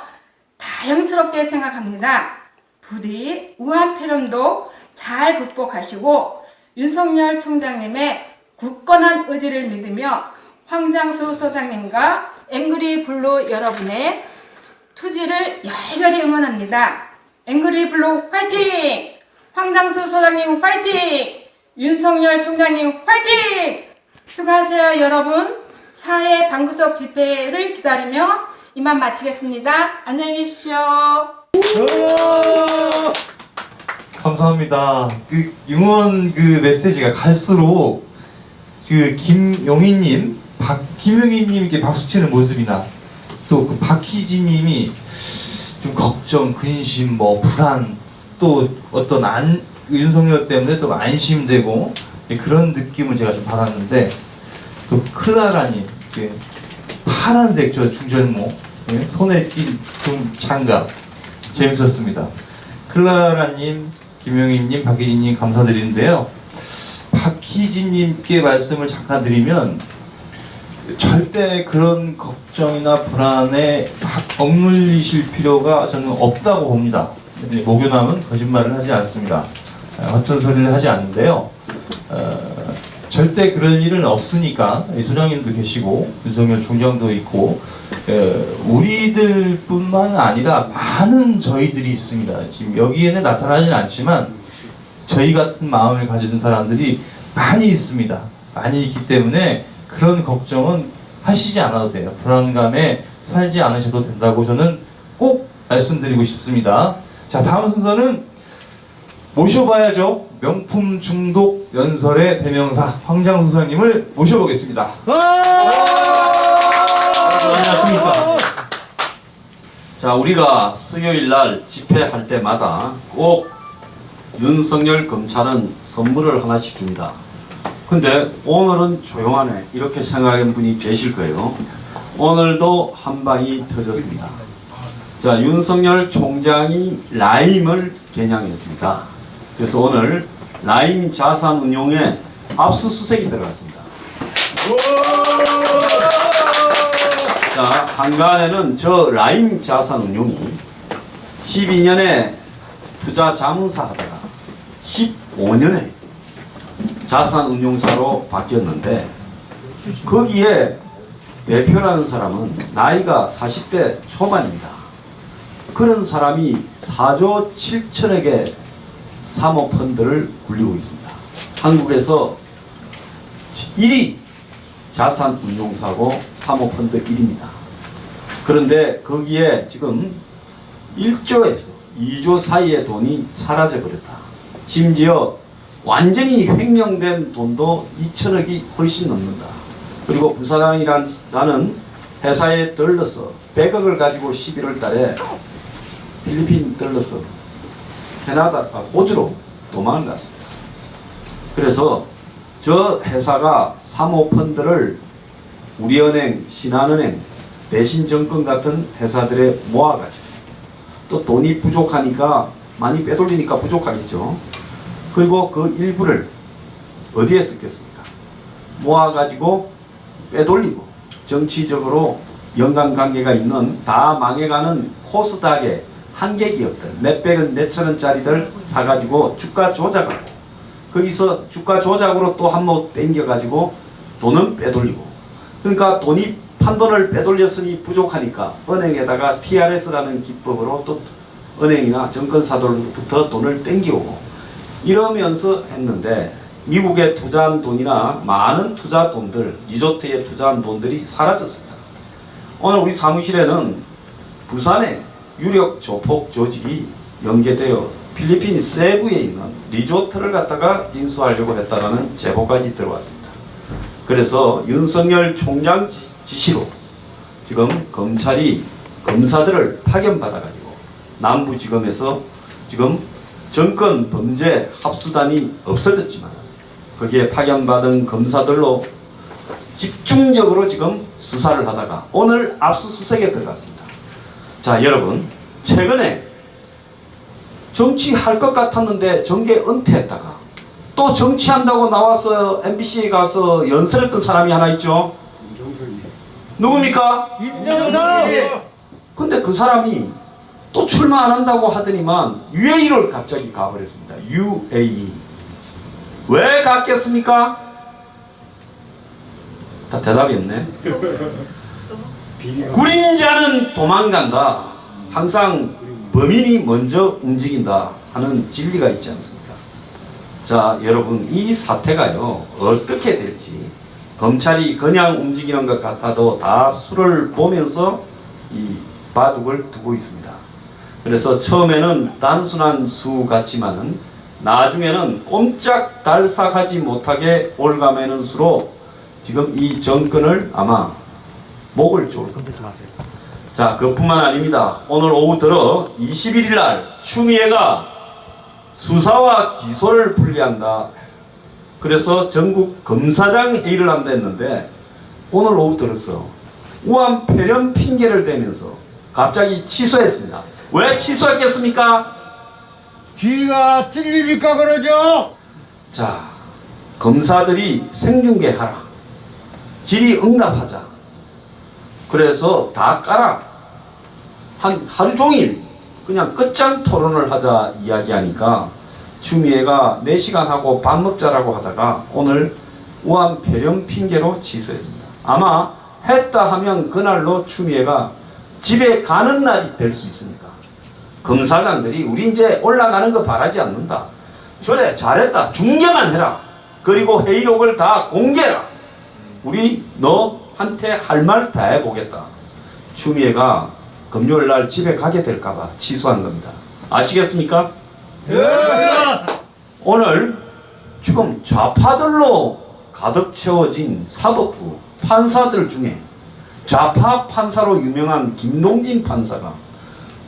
다행스럽게 생각합니다. 부디 우한 폐렴도 잘 극복하시고 윤석열 총장님의 굳건한 의지를 믿으며 황장수 소장님과 앵그리 블루 여러분의 투지를 열렬히 응원합니다. 앵그리 블루 화이팅! 황장수 소장님 화이팅! 윤석열 총장님 화이팅! 수고하세요 여러분. 4회 방구석 집회를 기다리며 이만 마치겠습니다. 안녕히 계십시오. 감사합니다. 그 응원 그 메시지가 갈수록 그 김용희님, 김용희님께 박수 치는 모습이나 또 그 박희진님이 좀 걱정, 근심, 뭐 불안, 또 어떤 윤석열 때문에 또 안심되고 그런 느낌을 제가 좀 받았는데 또 클라라님, 파란색 저 중절모, 손에 낀 장갑 재밌었습니다. 클라라님, 김용희님, 박희진님 감사드리는데요. 박희진님께 말씀을 잠깐 드리면 절대 그런 걱정이나 불안에 억눌리실 필요가 저는 없다고 봅니다. 모교남은 거짓말을 하지 않습니다. 헛된 소리를 하지 않는데요. 절대 그럴 일은 없으니까 소장님도 계시고 윤석열 총장도 있고 우리들뿐만 아니라 많은 저희들이 있습니다. 지금 여기에는 나타나진 않지만 저희 같은 마음을 가진 사람들이 많이 있습니다. 많이 있기 때문에 그런 걱정은 하시지 않아도 돼요. 불안감에 살지 않으셔도 된다고 저는 꼭 말씀드리고 싶습니다. 자, 다음 순서는 모셔봐야죠. 명품 중독 연설의 대명사 황장수 소장님을 모셔보겠습니다. 안녕하십니까. 자, 우리가 수요일 날 집회할 때마다 꼭 윤석열 검찰은 선물을 하나씩 줍니다. 근데 오늘은 조용하네 이렇게 생각하는 분이 계실 거예요. 오늘도 한 방이 터졌습니다. 자, 윤석열 총장이 라임을 겨냥했습니다. 그래서 오늘 라임 자산운용에 압수수색이 들어갔습니다. 자, 한간에는 저 라임 자산운용이 12년에 투자 자문사 하다가 15년에 자산운용사로 바뀌었는데 거기에 대표라는 사람은 나이가 40대 초반입니다. 그런 사람이 4조 7천억의 사모펀드를 굴리고 있습니다. 한국에서 1위 자산운용사고 사모펀드 1위입니다. 그런데 거기에 지금 1조에서 2조 사이의 돈이 사라져버렸다. 심지어 완전히 횡령된 돈도 2천억이 훨씬 넘는다. 그리고 부사장이라는 회사에 들러서 100억을 가지고 11월 달에 필리핀 들러서 호주로 도망을 갔습니다. 그래서 저 회사가 사모펀드를 우리은행, 신한은행, 대신증권 같은 회사들에 모아가지고 또 돈이 부족하니까 많이 빼돌리니까 부족하겠죠. 그리고 그 일부를 어디에 썼겠습니까? 모아가지고 빼돌리고 정치적으로 연관관계가 있는 다 망해가는 코스닥의 한계 기업들 몇백원 몇천원짜리들 사가지고 주가 조작하고 거기서 주가 조작으로 또 한 번 땡겨가지고 돈은 빼돌리고 그러니까 돈이 판돈을 빼돌렸으니 부족하니까 은행에다가 TRS라는 기법으로 또 은행이나 증권사들로부터 돈을 땡겨오고 이러면서 했는데 미국에 투자한 돈이나 많은 투자 돈들, 리조트에 투자한 돈들이 사라졌습니다. 오늘 우리 사무실에는 부산에 유력 조폭 조직이 연계되어 필리핀 세부에 있는 리조트를 갖다가 인수하려고 했다라는 제보까지 들어왔습니다. 그래서 윤석열 총장 지시로 지금 검찰이 검사들을 파견받아가지고 남부지검에서 지금 정권 범죄 합수단이 없어졌지만 거기에 파견받은 검사들로 집중적으로 지금 수사를 하다가 오늘 압수수색에 들어갔습니다. 자, 여러분, 최근에 정치할 것 같았는데 정계 은퇴했다가 또 정치한다고 나와서 MBC에 가서 연설했던 사람이 하나 있죠. 누굽니까? 임정선! 근데 그 사람이 또 출마 안 한다고 하더니만 UAE를 갑자기 가버렸습니다. UAE. 왜 갔겠습니까? 다 대답이 없네. 구린 자는 도망간다. 항상 범인이 먼저 움직인다 하는 진리가 있지 않습니까? 자, 여러분, 이 사태가요 어떻게 될지 검찰이 그냥 움직이는 것 같아도 다 수를 보면서 이 바둑을 두고 있습니다. 그래서 처음에는 단순한 수 같지만은 나중에는 꼼짝달싹하지 못하게 올가매는 수로 지금 이 정권을 아마 목을 조을 겁니다. 자, 그뿐만 아닙니다. 오늘 오후 들어 21일 날 추미애가 수사와 기소를 분리한다. 그래서 전국 검사장 회의를 한다 했는데 오늘 오후 들었어. 우한 폐렴 핑계를 대면서 갑자기 취소했습니다. 왜 취소했겠습니까? 쥐가 찔리니까 그러죠. 자, 검사들이 생중계하라. 질의 응답하자. 그래서 다 까라. 한 하루 종일 그냥 끝장 토론을 하자 이야기하니까 추미애가 4시간 하고 밥 먹자라고 하다가 오늘 우한 폐렴 핑계로 취소했습니다. 아마 했다 하면 그날로 추미애가 집에 가는 날이 될 수 있으니까 검사장들이 우리 이제 올라가는 거 바라지 않는다. 그래, 잘했다. 중계만 해라. 그리고 회의록을 다 공개해라. 우리 너한테 할 말 다 해보겠다. 추미애가 금요일 날 집에 가게 될까봐 취소한 겁니다. 아시겠습니까? 오늘 지금 좌파들로 가득 채워진 사법부 판사들 중에 좌파 판사로 유명한 김동진 판사가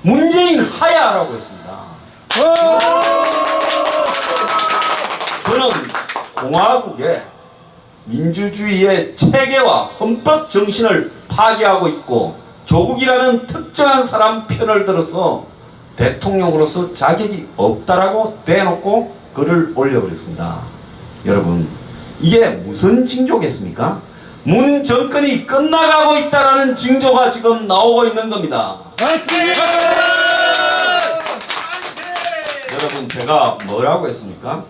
문재인 하야라고 했습니다. 저는 공화국의 민주주의의 체계와 헌법 정신을 파괴하고 있고 조국이라는 특정한 사람 편을 들어서 대통령으로서 자격이 없다라고 대놓고 글을 올려버렸습니다. 여러분, 이게 무슨 징조겠습니까? 문 정권이 끝나가고 있다라는 징조가 지금 나오고 있는 겁니다. 여러분 제가 뭐라고 했습니까?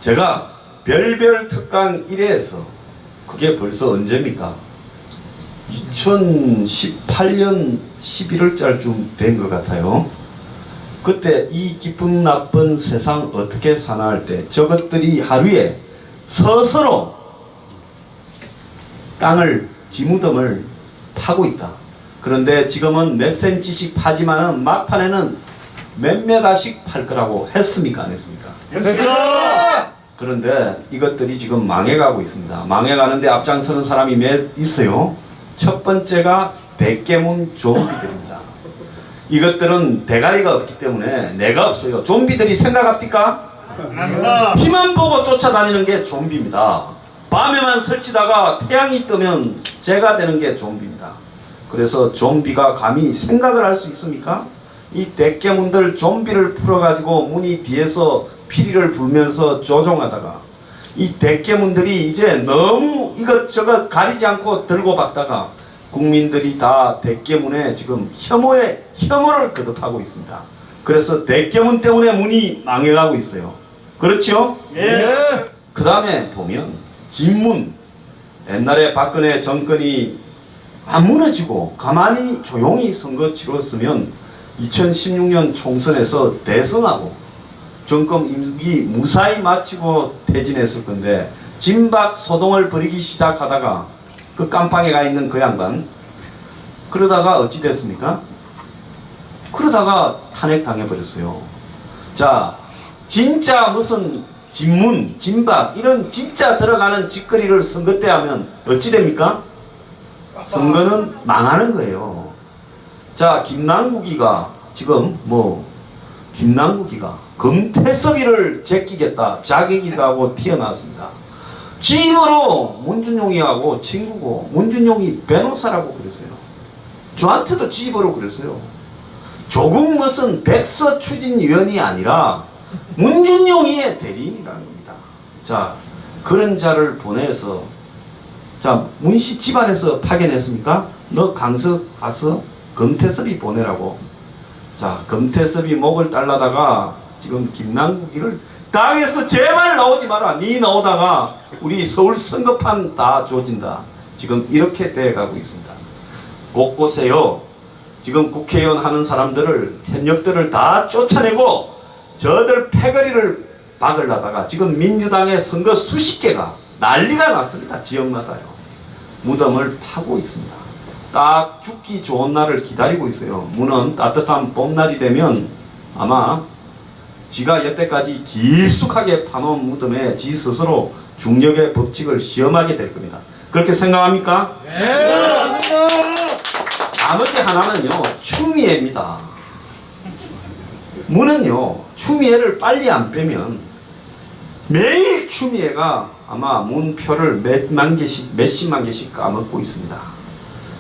제가 별별 특강 1회에서 그게 벌써 언제입니까? 2018년 11월달쯤 된 것 같아요. 그때 이 기쁜 나쁜 세상 어떻게 사나 할 때 저것들이 하루에 스스로 땅을 지무덤을 파고 있다. 그런데 지금은 몇 센치씩 파지만은 막판에는 몇 메가씩 팔 거라고 했습니까? 안 했습니까? 했습니다. 그런데 이것들이 지금 망해가고 있습니다. 망해가는데 앞장서는 사람이 몇 있어요. 첫 번째가 백개문 좀비들입니다. 이것들은 대가리가 없기 때문에 뇌가 없어요. 좀비들이 생각합니까? 피만 보고 쫓아다니는 게 좀비입니다. 밤에만 설치다가 태양이 뜨면 재가 되는 게 좀비입니다. 그래서 좀비가 감히 생각을 할 수 있습니까? 이 대깨문들 좀비를 풀어가지고 문이 뒤에서 피리를 불면서 조종하다가 이 대깨문들이 이제 너무 이것저것 가리지 않고 들고 박다가 국민들이 다 대깨문에 지금 혐오를 거듭하고 있습니다. 그래서 대깨문 때문에 문이 망해가고 있어요. 그렇죠? 예. 그 다음에 보면 진문. 옛날에 박근혜 정권이 안 무너지고 가만히 조용히 선거 치렀으면 2016년 총선에서 대선하고 정권 임기 무사히 마치고 퇴진했을 건데 진박 소동을 벌이기 시작하다가 그 깜빵에 가 있는 그 양반 그러다가 어찌 됐습니까? 그러다가 탄핵당해버렸어요. 자, 진짜 무슨 진문, 진박 이런 진짜 들어가는 짓거리를 선거 때 하면 어찌 됩니까? 선거는 망하는 거예요. 자, 김남국이가 지금 김남국이가 금태섭이를 제끼겠다 자객이다 하고 튀어나왔습니다. 지입으로 문준용이하고 친구고 문준용이 변호사라고 그랬어요. 저한테도 지입으로 그랬어요. 조국 무슨 백서 추진위원이 아니라 문준용이의 대리인이라는 겁니다. 자, 그런 자를 보내서 자, 문씨 집안에서 파견했습니까? 너 강서 가서 금태섭이 보내라고. 자, 금태섭이 목을 딸라다가 지금 김남국이를 당에서 제발 나오지 마라. 니 나오다가 우리 서울 선거판 다 조진다. 지금 이렇게 돼가고 있습니다. 곳곳에요. 지금 국회의원 하는 사람들을 현역들을 다 쫓아내고 저들 패거리를 박으려다가 지금 민주당의 선거 수십 개가 난리가 났습니다. 지역마다요. 무덤을 파고 있습니다. 딱 죽기 좋은 날을 기다리고 있어요. 무는 따뜻한 봄날이 되면 아마 지가 여태까지 깊숙하게 파놓은 무덤에 지 스스로 중력의 법칙을 시험하게 될 겁니다. 그렇게 생각합니까? 네. 맞습니다. 나머지 하나는요. 추미애입니다. 무는요. 추미애를 빨리 안 빼면 매일 추미애가 아마 문표를 몇만 개씩 몇십만 개씩 까먹고 있습니다.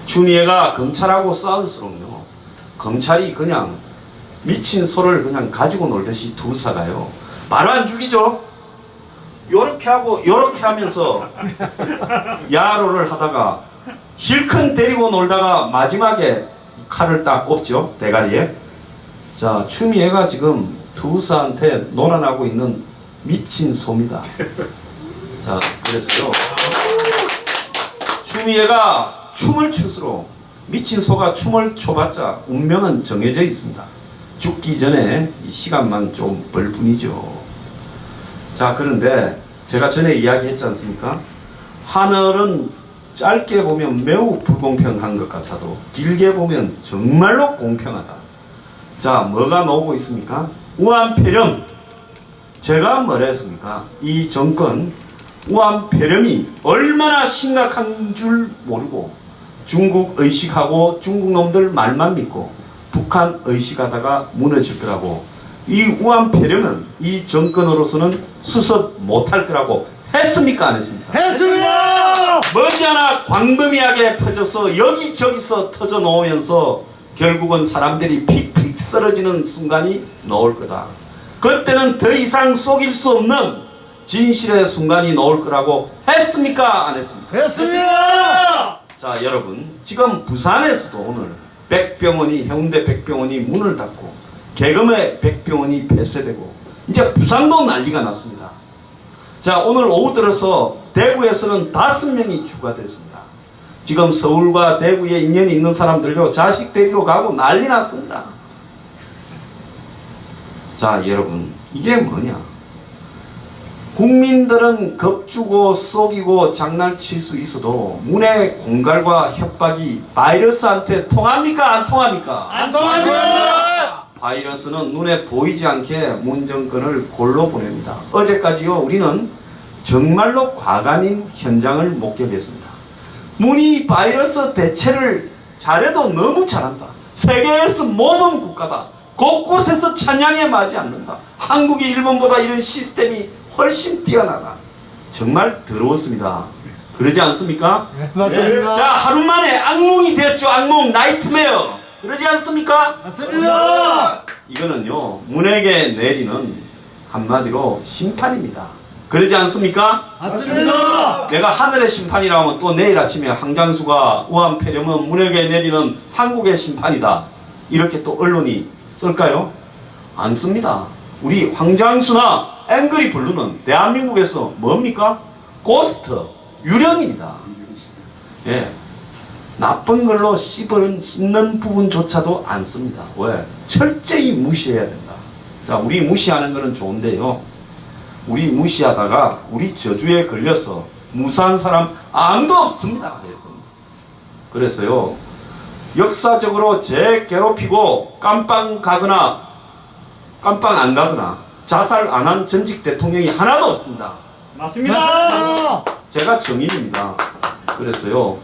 추미애가 검찰하고 싸울수록요. 검찰이 그냥 미친 소를 그냥 가지고 놀듯이 두사가요. 바로 안 죽이죠. 요렇게 하고 요렇게 하면서 야로를 하다가 힐큰 데리고 놀다가 마지막에 칼을 딱 꼽죠. 대가리에. 자, 추미애가 지금 두사한테 놀아나고 있는 미친 소입니다. 자, 그래서요. 추미애가 춤을 출수록 미친 소가 춤을 춰봤자 운명은 정해져 있습니다. 죽기 전에 이 시간만 좀 벌 뿐이죠. 자, 그런데 제가 전에 이야기했지 않습니까? 하늘은 짧게 보면 매우 불공평한 것 같아도 길게 보면 정말로 공평하다. 자, 뭐가 나오고 있습니까? 우한폐렴. 제가 뭐라 했습니까? 이 정권 우한폐렴이 얼마나 심각한 줄 모르고 중국 의식하고 중국 놈들 말만 믿고 북한 의식하다가 무너질 거라고. 이 우한폐렴은 이 정권으로서는 수습 못할 거라고 했습니까? 안 했습니까? 했습니다. 머지않아 광범위하게 퍼져서 여기저기서 터져 나오면서 결국은 사람들이 픽픽 쓰러지는 순간이 나올 거다. 그때는 더 이상 속일 수 없는 진실의 순간이 나올 거라고 했습니까? 안 했습니까? 했습니다. 자, 여러분, 지금 부산에서도 오늘 백병원이 해운대 백병원이 문을 닫고 개검의 백병원이 폐쇄되고 이제 부산도 난리가 났습니다. 자, 오늘 오후 들어서 대구에서는 5명이 추가됐습니다. 지금 서울과 대구에 인연이 있는 사람들요 자식 데리러 가고 난리 났습니다. 자, 여러분, 이게 뭐냐? 국민들은 겁주고 속이고 장난칠 수 있어도 문의 공갈과 협박이 바이러스한테 통합니까? 안 통합니까? 안 통하죠. 바이러스는 눈에 보이지 않게 문정권을 골로 보냅니다. 어제까지요 우리는 정말로 과간인 현장을 목격했습니다. 문이 바이러스 대체를 잘해도 너무 잘한다. 세계에서 모범 국가다. 곳곳에서 찬양에 맞지 않는다. 한국이 일본보다 이런 시스템이 훨씬 뛰어나다. 정말 더러웠습니다. 그러지 않습니까? 맞습니다. 자, 하루 만에 악몽이 되었죠. 악몽, 나이트메어. 그러지 않습니까? 맞습니다. 이거는요 문에게 내리는 한마디로 심판입니다. 그러지 않습니까? 맞습니다. 내가 하늘의 심판이라 하면 또 내일 아침에 황장수가 우한폐렴은 문에게 내리는 한국의 심판이다. 이렇게 또 언론이 쓸까요? 안 씁니다. 우리 황장수나 앵그리 블루는 대한민국에서 뭡니까? 고스트, 유령입니다. 예. 나쁜 걸로 씹는 부분조차도 안 씁니다. 왜? 철저히 무시해야 된다. 자, 우리 무시하는 거는 좋은데요. 우리 무시하다가 우리 저주에 걸려서 무사한 사람 아무도 없습니다. 여러분. 그래서요, 역사적으로 제일 괴롭히고 깜빵 가거나 깜빵 안 가거나 자살 안 한 전직 대통령이 하나도 없습니다. 맞습니다. 제가 정인입니다. 그래서요,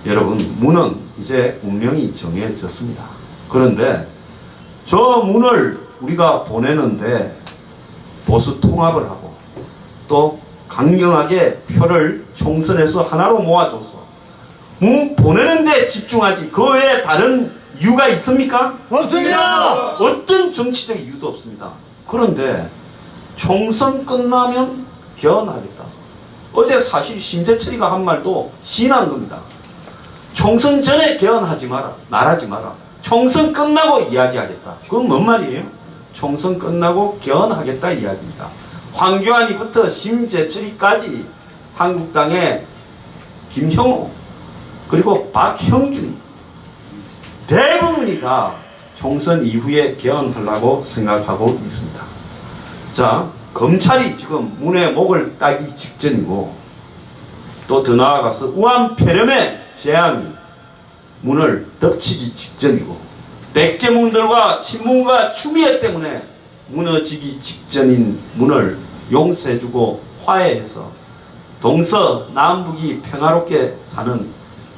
여러분, 문은 이제 운명이 정해졌습니다. 그런데 저 문을 우리가 보내는데 보수 통합을 하고 또 강경하게 표를 총선에서 하나로 모아줘서 문 보내는데 집중하지 그 외에 다른 이유가 있습니까? 없습니다. 어떤 정치적 이유도 없습니다. 그런데 총선 끝나면 개헌하겠다. 어제 사실 심재철이가 한 말도 시인한 겁니다. 총선 전에 개헌하지 마라. 말하지 마라. 총선 끝나고 이야기하겠다. 그건 뭔 말이에요? 총선 끝나고 개헌하겠다 이야기입니다. 황교안이부터 심재철이까지 한국당의 김형호 그리고 박형준이 대부분이 다 총선 이후에 개헌하려고 생각하고 있습니다. 자, 검찰이 지금 문의 목을 따기 직전이고 또 더 나아가서 우한폐렴의 재앙이 문을 덮치기 직전이고 백계문들과 친문과 추미애 때문에 무너지기 직전인 문을 용서해주고 화해해서 동서남북이 평화롭게 사는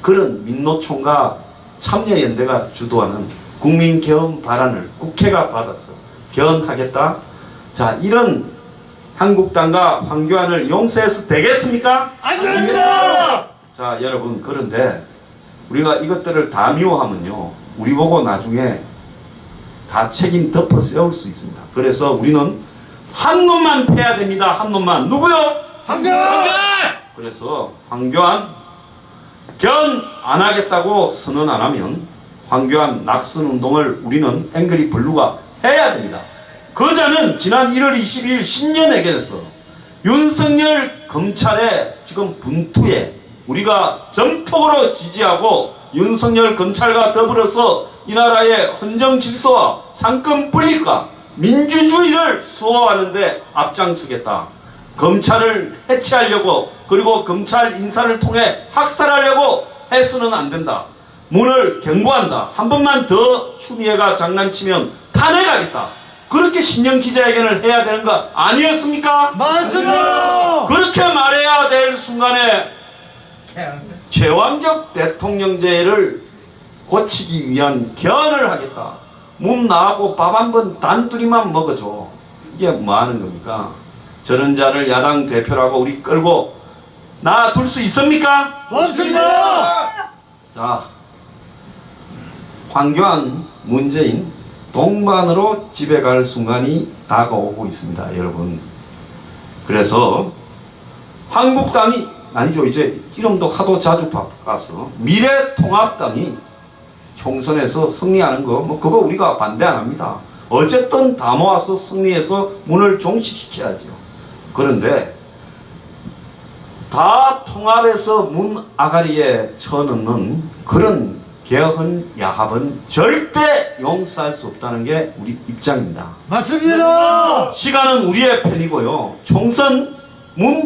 그런 민노총과 참여연대가 주도하는 국민개헌 발안을 국회가 받아서 개헌하겠다. 자, 이런 한국당과 황교안을 용서해서 되겠습니까? 안 됩니다. 자, 여러분, 그런데 우리가 이것들을 다 미워하면요 우리 보고 나중에 다 책임 덮어 세울 수 있습니다. 그래서 우리는 한 놈만 패야 됩니다. 한 놈만. 누구요? 황교안. 그래서 황교안 개헌 안 하겠다고 선언 안 하면 황교안 낙선 운동을 우리는 앵그리 블루가 해야 됩니다. 그자는 지난 1월 22일 신년회견에서 윤석열 검찰의 지금 분투에 우리가 전폭으로 지지하고 윤석열 검찰과 더불어서 이 나라의 헌정 질서와 상권 분립과 민주주의를 수호하는데 앞장서겠다. 검찰을 해체하려고 그리고 검찰 인사를 통해 학살하려고 해서는 안 된다. 문을 경고한다. 한 번만 더 추미애가 장난치면 탄핵하겠다. 그렇게 신년 기자회견을 해야 되는 거 아니었습니까? 맞습니다. 그렇게 말해야 될 순간에 제왕적 대통령제를 고치기 위한 개헌을 하겠다. 몸 나하고 밥 한 번 단둘이만 먹어줘. 이게 뭐 하는 겁니까? 저런 자를 야당 대표라고 우리 끌고 놔둘 수 있습니까? 없습니다. 자, 황교안, 문재인 동반으로 집에 갈 순간이 다가오고 있습니다, 여러분. 그래서 한국당이 아니죠, 이제 이름도 하도 자주 바꿔서 미래통합당이 총선에서 승리하는 거, 뭐 그거 우리가 반대 안 합니다. 어쨌든 다 모아서 승리해서 문을 종식시켜야죠. 그런데 다 통합해서 문 아가리에 쳐넣는 그런 개헌 야합은 절대 용서할 수 없다는 게 우리 입장입니다. 맞습니다. 시간은 우리의 편이고요. 총선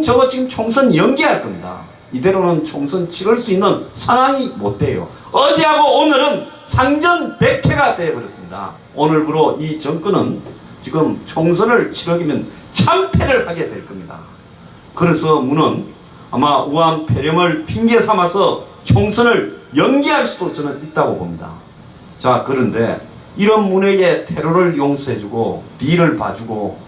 저거 지금 총선 연기할 겁니다. 이대로는 총선 치를 수 있는 상황이 못 돼요. 어제하고 오늘은 상전백회가 되어버렸습니다. 오늘부로 이 정권은 지금 총선을 치르기면 참패를 하게 될 겁니다. 그래서 문은 아마 우한 폐렴을 핑계 삼아서 총선을 연기할 수도 저는 있다고 봅니다. 자, 그런데 이런 문에게 테러를 용서해주고 딜을 봐주고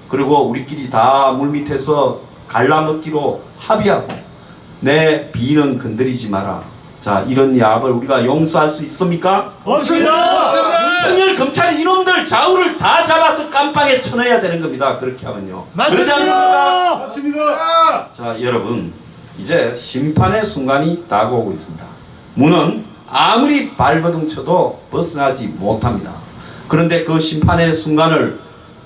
그리고 우리끼리 다 물밑에서 갈라먹기로 합의하고 내 비는 건드리지 마라. 자, 이런 야합을 우리가 용서할 수 있습니까? 없습니다. 윤석열 검찰이 이놈들 좌우를 다 잡아서 깜빵에 쳐넣어야 되는 겁니다. 그렇게 하면요. 그러지 않습니까? 맞습니다. 자, 여러분, 이제 심판의 순간이 다가오고 있습니다. 문은 아무리 발버둥 쳐도 벗어나지 못합니다. 그런데 그 심판의 순간을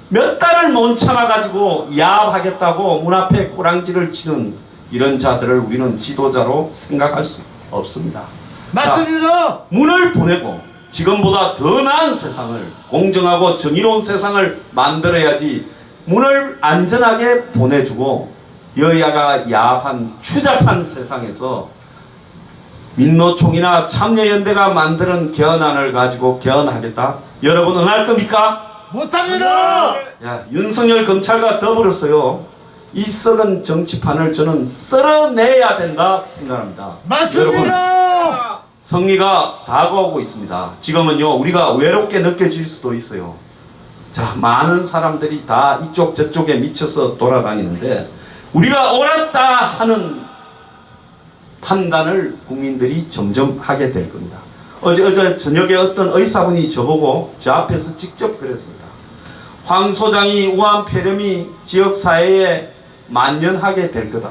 몇 달을 못 참아가지고 야합하겠다고 문 앞에 꼬랑지를 치는 이런 자들을 우리는 지도자로 생각할 수 없습니다. 맞습니다. 자, 문을 보내고 지금보다 더 나은 세상을, 공정하고 정의로운 세상을 만들어야지 문을 안전하게 보내주고 여야가 야합한 추잡한 세상에서 민노총이나 참여연대가 만드는 개헌안을 가지고 개헌하겠다? 여러분 응할 겁니까? 못합니다. 야, 윤석열 검찰과 더불어서요, 이 썩은 정치판을 저는 썰어내야 된다 생각합니다. 여러분, 맞습니다. 승리가 다가오고 있습니다. 지금은요, 우리가 외롭게 느껴질 수도 있어요. 자, 많은 사람들이 다 이쪽 저쪽에 미쳐서 돌아다니는데 우리가 옳았다 하는 판단을 국민들이 점점 하게 될 겁니다. 어제 저녁에 어떤 의사분이 저보고 저 앞에서 직접 그랬습니다. 황 소장이 우한 폐렴이 지역사회에 만연하게 될 거다.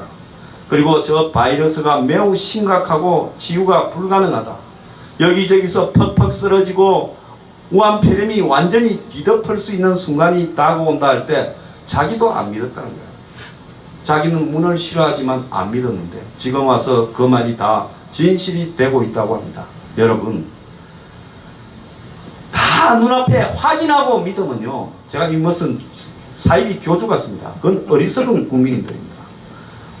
그리고 저 바이러스가 매우 심각하고 치유가 불가능하다. 여기저기서 퍽퍽 쓰러지고 우한 폐렴이 완전히 뒤덮을 수 있는 순간이 다가온다 할 때 자기도 안 믿었다는 거예요. 자기는 문을 싫어하지만 안 믿었는데 지금 와서 그 말이 다 진실이 되고 있다고 합니다. 여러분, 다 눈앞에 확인하고 믿으면요, 제가 이 무슨 사이비 교주 같습니다. 그건 어리석은 국민들입니다.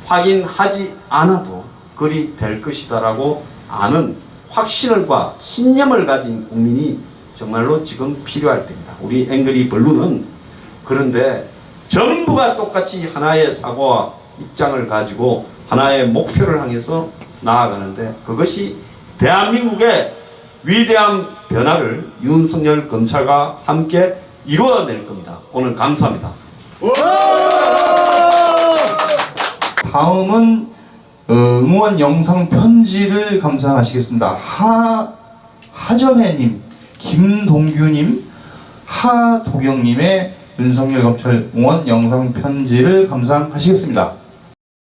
확인하지 않아도 그리 될 것이다라고 아는 확신과 신념을 가진 국민이 정말로 지금 필요할 때입니다. 우리 앵그리 블루는 그런데 전부가 똑같이 하나의 사고와 입장을 가지고 하나의 목표를 향해서 나아가는데 그것이 대한민국의 위대한 변화를 윤석열 검찰과 함께 이루어낼 겁니다. 오늘 감사합니다. 다음은 응원 영상 편지를 감상하시겠습니다. 하정혜님, 김동규님, 하도경님의 윤석열 검찰 응원 영상 편지를 감상하시겠습니다.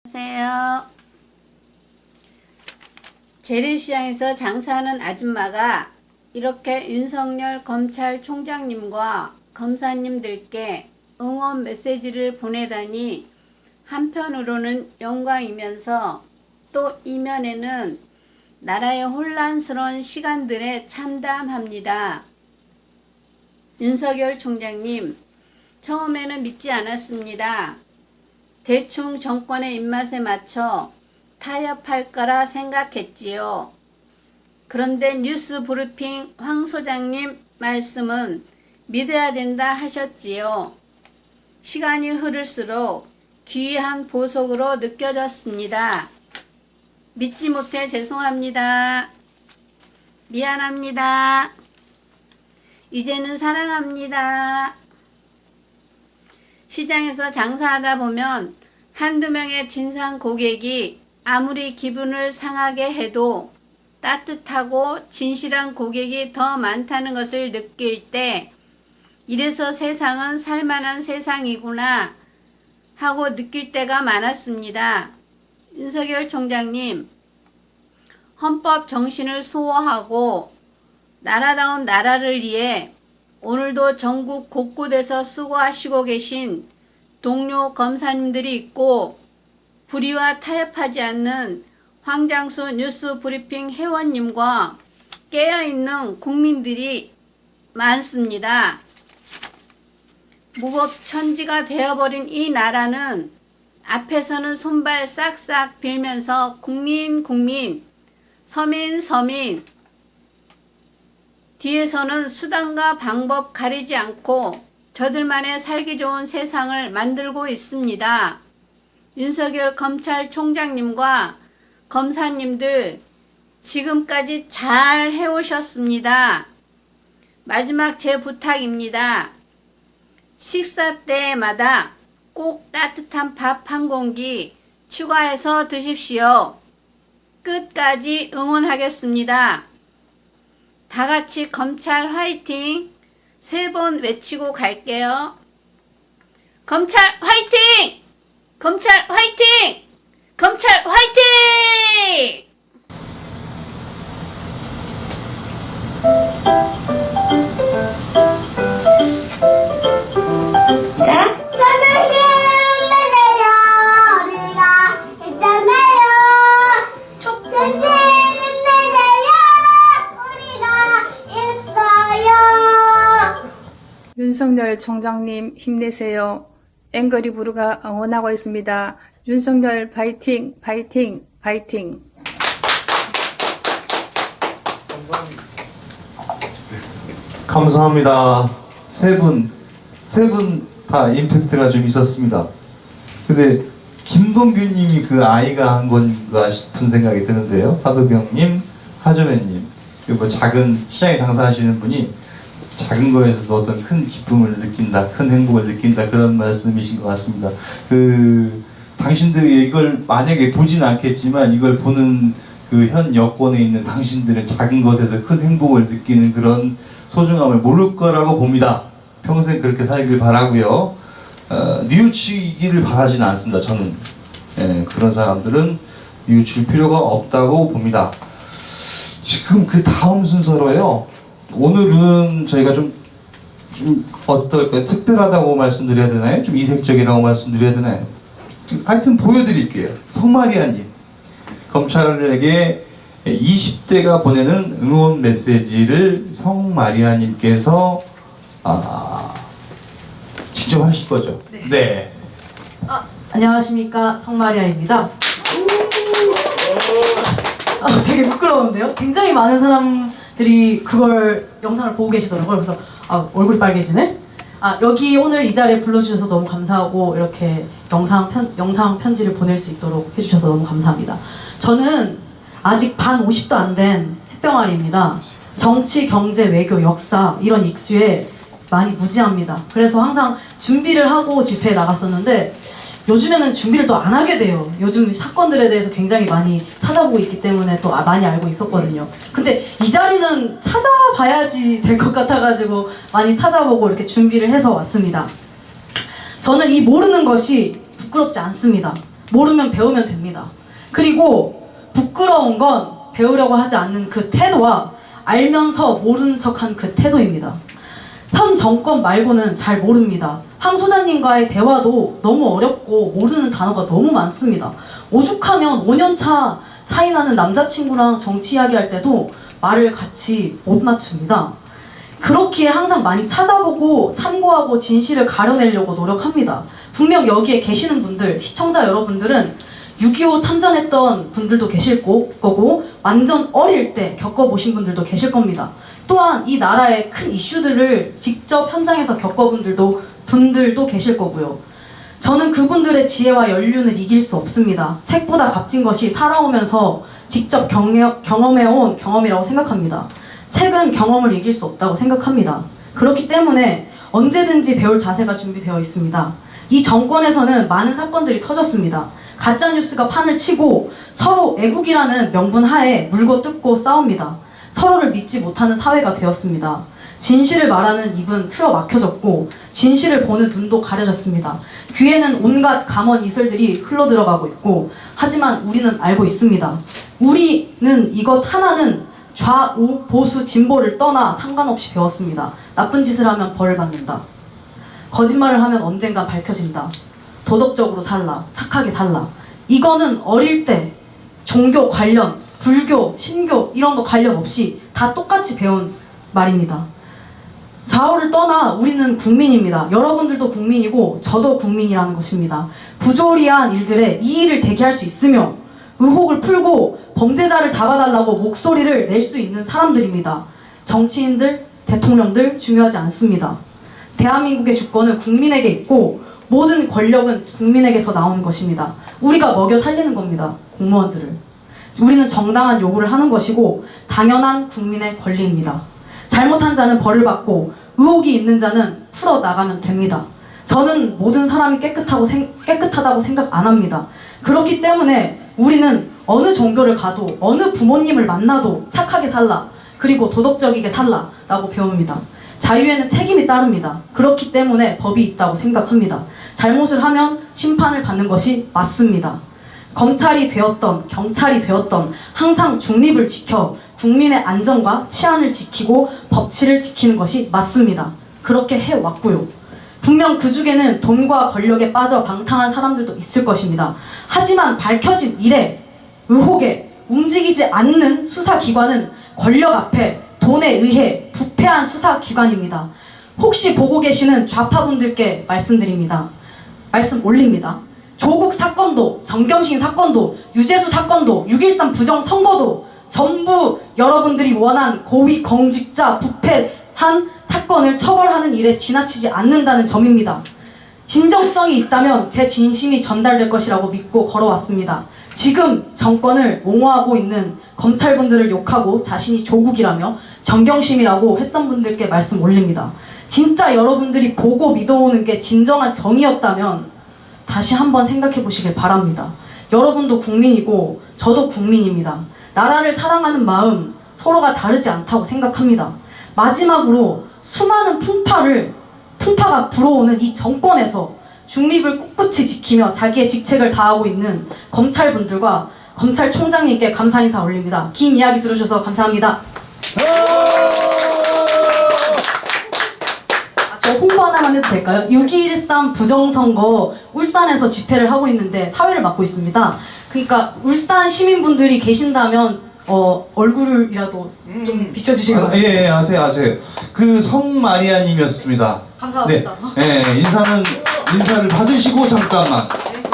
안녕하세요. 재래시장에서 장사하는 아줌마가 이렇게 윤석열 검찰총장님과 검사님들께 응원 메시지를 보내다니 한편으로는 영광이면서 또 이면에는 나라의 혼란스러운 시간들에 참담합니다. 윤석열 총장님, 처음에는 믿지 않았습니다. 대충 정권의 입맛에 맞춰 타협할 거라 생각했지요. 그런데 뉴스 브리핑 황 소장님 말씀은 믿어야 된다 하셨지요. 시간이 흐를수록 귀한 보석으로 느껴졌습니다. 믿지 못해 죄송합니다. 미안합니다. 이제는 사랑합니다. 시장에서 장사하다 보면 한두 명의 진상 고객이 아무리 기분을 상하게 해도 따뜻하고 진실한 고객이 더 많다는 것을 느낄 때 이래서 세상은 살만한 세상이구나 하고 느낄 때가 많았습니다. 윤석열 총장님, 헌법 정신을 수호하고 나라다운 나라를 위해 오늘도 전국 곳곳에서 수고하시고 계신 동료 검사님들이 있고 불의와 타협하지 않는 황장수 뉴스 브리핑 회원님과 깨어있는 국민들이 많습니다. 무법천지가 되어버린 이 나라는 앞에서는 손발 싹싹 빌면서 국민 서민 뒤에서는 수단과 방법 가리지 않고 저들만의 살기 좋은 세상을 만들고 있습니다. 윤석열 검찰총장님과 검사님들 지금까지 잘 해오셨습니다. 마지막 제 부탁입니다. 식사 때마다 꼭 따뜻한 밥 한 공기 추가해서 드십시오. 끝까지 응원하겠습니다. 다 같이 검찰 화이팅! 3번 외치고 갈게요. 검찰 화이팅! 검찰 화이팅! 검찰 화이팅! 자, 저는 힘내세요. 우리가 있잖아요. 저는 힘내세요. 우리가 있어요. 윤석열 총장님 힘내세요. 앵거리 부르가 응원하고 있습니다. 윤석열 파이팅, 파이팅, 파이팅. 감사합니다. 세 분 다 임팩트가 좀 있었습니다. 근데 김동규님이 그 아이가 한 건가 싶은 생각이 드는데요. 하도경님, 하조매님, 그리고 작은 시장에 장사하시는 분이 작은 거에서도 어떤 큰 기쁨을 느낀다, 큰 행복을 느낀다, 그런 말씀이신 것 같습니다. 당신들이 이걸 만약에 보진 않겠지만 이걸 보는 그 현 여권에 있는 당신들은 작은 것에서 큰 행복을 느끼는 그런 소중함을 모를 거라고 봅니다. 평생 그렇게 살길 바라고요. 뉘우치기를 바라지는 않습니다. 저는 그런 사람들은 뉘우칠 필요가 없다고 봅니다. 지금 그 다음 순서로요. 오늘은 저희가 좀 어떨까요? 특별하다고 말씀드려야 되나요? 좀 이색적이라고 말씀드려야 되나요? 하여튼 보여드릴게요. 성마리아님, 검찰에게 20대가 보내는 응원 메시지를 성마리아님께서 직접 하실 거죠? 네. 안녕하십니까, 성마리아입니다. 되게 부끄러운데요? 굉장히 많은 사람들이 그걸 영상을 보고 계시더라고요. 그래서 얼굴이 빨개지네? 여기 오늘 이 자리에 불러주셔서 너무 감사하고 이렇게 영상 편지를 보낼 수 있도록 해주셔서 너무 감사합니다. 저는 아직 반 50도 안 된 햇병아리입니다. 정치, 경제, 외교, 역사 이런 익수에 많이 무지합니다. 그래서 항상 준비를 하고 집회에 나갔었는데 요즘에는 준비를 또 안 하게 돼요. 요즘 사건들에 대해서 굉장히 많이 찾아보고 있기 때문에 또 많이 알고 있었거든요. 근데 이 자리는 찾아봐야지 될 것 같아가지고 많이 찾아보고 이렇게 준비를 해서 왔습니다. 저는 이 모르는 것이 부끄럽지 않습니다. 모르면 배우면 됩니다. 그리고 부끄러운 건 배우려고 하지 않는 그 태도와 알면서 모르는 척한 그 태도입니다. 현 정권 말고는 잘 모릅니다. 황 소장님과의 대화도 너무 어렵고 모르는 단어가 너무 많습니다. 오죽하면 5년차 차이 나는 남자친구랑 정치 이야기할 때도 말을 같이 못 맞춥니다. 그렇기에 항상 많이 찾아보고 참고하고 진실을 가려내려고 노력합니다. 분명 여기에 계시는 분들, 시청자 여러분들은 6.25 참전했던 분들도 계실 거고 완전 어릴 때 겪어보신 분들도 계실 겁니다. 또한 이 나라의 큰 이슈들을 직접 현장에서 겪어본 분들도 계실 거고요. 저는 그분들의 지혜와 연륜을 이길 수 없습니다. 책보다 값진 것이 살아오면서 직접 경험해온 경험이라고 생각합니다. 책은 경험을 이길 수 없다고 생각합니다. 그렇기 때문에 언제든지 배울 자세가 준비되어 있습니다. 이 정권에서는 많은 사건들이 터졌습니다. 가짜뉴스가 판을 치고 서로 애국이라는 명분 하에 물고 뜯고 싸웁니다. 서로를 믿지 못하는 사회가 되었습니다. 진실을 말하는 입은 틀어 막혀졌고 진실을 보는 눈도 가려졌습니다. 귀에는 온갖 감언 이설들이 흘러들어가고 있고 하지만 우리는 알고 있습니다. 우리는 이것 하나는 좌우 보수 진보를 떠나 상관없이 배웠습니다. 나쁜 짓을 하면 벌을 받는다. 거짓말을 하면 언젠가 밝혀진다. 도덕적으로 살라. 착하게 살라. 이거는 어릴 때 종교 관련, 불교, 신교 이런 거 관련 없이 다 똑같이 배운 말입니다. 좌우를 떠나 우리는 국민입니다. 여러분들도 국민이고 저도 국민이라는 것입니다. 부조리한 일들에 이의를 제기할 수 있으며 의혹을 풀고 범죄자를 잡아달라고 목소리를 낼 수 있는 사람들입니다. 정치인들, 대통령들 중요하지 않습니다. 대한민국의 주권은 국민에게 있고 모든 권력은 국민에게서 나오는 것입니다. 우리가 먹여 살리는 겁니다. 공무원들을. 우리는 정당한 요구를 하는 것이고 당연한 국민의 권리입니다. 잘못한 자는 벌을 받고 의혹이 있는 자는 풀어나가면 됩니다. 저는 모든 사람이 깨끗하다고 생각 안 합니다. 그렇기 때문에 우리는 어느 종교를 가도 어느 부모님을 만나도 착하게 살라 그리고 도덕적이게 살라 라고 배웁니다. 자유에는 책임이 따릅니다. 그렇기 때문에 법이 있다고 생각합니다. 잘못을 하면 심판을 받는 것이 맞습니다. 검찰이 되었던 경찰이 되었던 항상 중립을 지켜 국민의 안전과 치안을 지키고 법치를 지키는 것이 맞습니다. 그렇게 해왔고요. 분명 그 중에는 돈과 권력에 빠져 방탕한 사람들도 있을 것입니다. 하지만 밝혀진 일에 의혹에 움직이지 않는 수사기관은 권력 앞에 돈에 의해 부패한 수사기관입니다. 혹시 보고 계시는 좌파분들께 말씀드립니다. 말씀 올립니다. 조국 사건도, 정경심 사건도, 유재수 사건도, 6.13 부정선거도 전부 여러분들이 원한 고위공직자 부패한 사건을 처벌하는 일에 지나치지 않는다는 점입니다. 진정성이 있다면 제 진심이 전달될 것이라고 믿고 걸어왔습니다. 지금 정권을 옹호하고 있는 검찰분들을 욕하고 자신이 조국이라며 정경심이라고 했던 분들께 말씀 올립니다. 진짜 여러분들이 보고 믿어오는 게 진정한 정의였다면 다시 한번 생각해 보시길 바랍니다. 여러분도 국민이고 저도 국민입니다. 나라를 사랑하는 마음 서로가 다르지 않다고 생각합니다. 마지막으로 수많은 풍파가 불어오는 이 정권에서 중립을 꿋꿋이 지키며 자기의 직책을 다하고 있는 검찰분들과 검찰총장님께 감사 인사 올립니다. 긴 이야기 들어주셔서 감사합니다. 저 홍보 하나만 해도 될까요? 6.13 부정선거 울산에서 집회를 하고 있는데 사회를 맡고 있습니다. 그러니까 울산 시민분들이 계신다면 얼굴이라도 좀 비춰주시면 예, 아세요. 그 성마리아님이었습니다. 감사합니다. 네, 인사를 받으시고 잠깐만.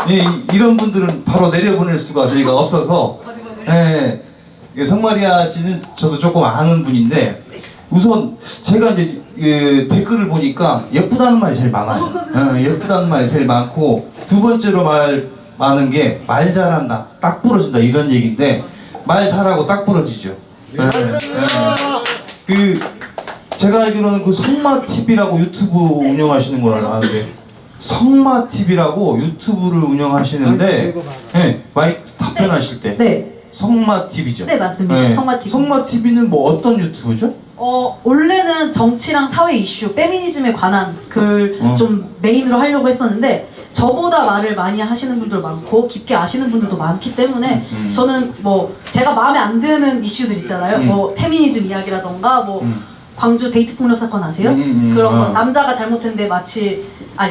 예, 이런 분들은 바로 내려보낼 수가 저희가 없어서. 예, 성마리아 씨는 저도 조금 아는 분인데 우선 제가 이제 댓글을 보니까 예쁘다는 말이 제일 많아요. 예쁘다는 말이 제일 많고 두 번째로 많은 게 말 잘한다, 딱 부러진다 이런 얘기인데 말 잘하고 딱 부러지죠. 제가 알기로는 그 성마TV라고 유튜브 운영하시는 걸 아는데 성마TV라고 유튜브를 운영하시는데 마이크 답변하실 때 네. 성마TV죠? 네, 맞습니다. 성마TV. 성마TV는 뭐 어떤 유튜브죠? 원래는 정치랑 사회 이슈, 페미니즘에 관한 글 좀 메인으로 하려고 했었는데 저보다 말을 많이 하시는 분들 많고 깊게 아시는 분들도 많기 때문에 저는 뭐 제가 마음에 안 드는 이슈들 있잖아요. 뭐 페미니즘 이야기라던가 뭐 광주 데이트 폭력 사건 아세요? 그런 거 남자가 잘못했는데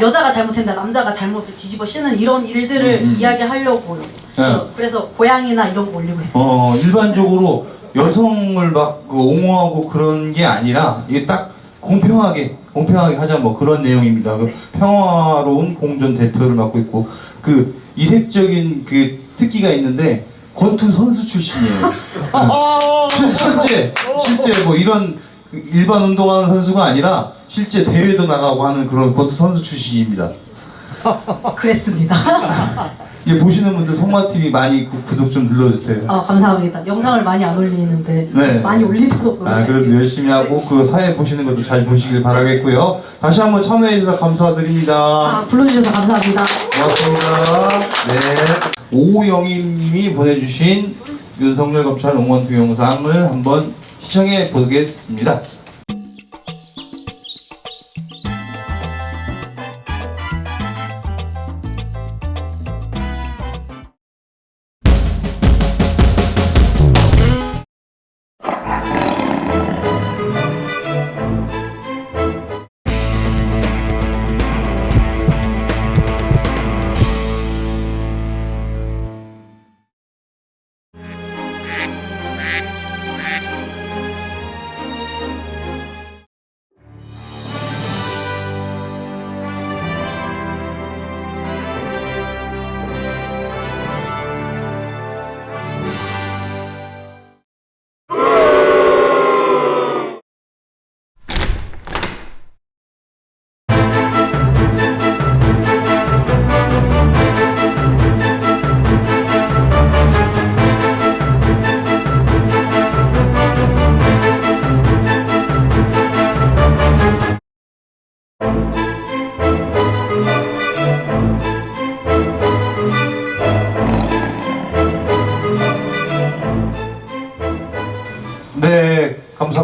여자가 잘못했는데 남자가 잘못을 뒤집어 씌는 이런 일들을 이야기하려고요. 그래서 고양이나 이런 거 올리고 있어요. 일반적으로 여성을 막 옹호하고 그런 게 아니라 이게 딱 공평하게 하자 뭐 그런 내용입니다. 그 평화로운 공존 대표를 맡고 있고 그 이색적인 그 특기가 있는데 권투 선수 출신이에요. 실제 뭐 이런 일반 운동하는 선수가 아니라 실제 대회도 나가고 하는 그런 권투 선수 출신입니다. 그랬습니다. 보시는 분들 성마TV 많이 구독 좀 눌러주세요. 감사합니다. 영상을 많이 안 올리는데 네. 많이 올리도록 그래도 열심히 하고 그 사회 보시는 것도 잘 보시길 바라겠고요. 다시 한번 참여해 주셔서 감사드립니다. 불러주셔서 감사합니다. 고맙습니다. 네. 오영임님이 보내주신 윤석열 검찰 옹호원 동영상을 한번 시청해 보겠습니다.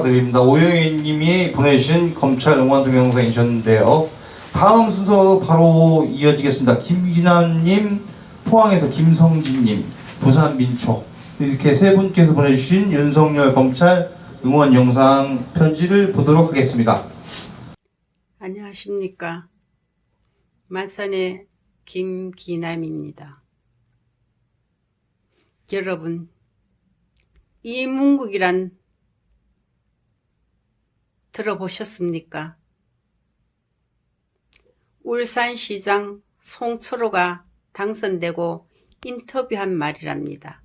감사드립니다. 오영애님이 보내주신 검찰 응원 동영상이셨는데요. 다음 순서로 바로 이어지겠습니다. 김기남님, 포항에서 김성진님, 부산 민초, 이렇게 세 분께서 보내주신 윤석열 검찰 응원 영상 편지를 보도록 하겠습니다. 안녕하십니까. 마산의 김기남입니다. 여러분, 이문국이란 들어보셨습니까? 울산시장 송철호가 당선되고 인터뷰한 말이랍니다.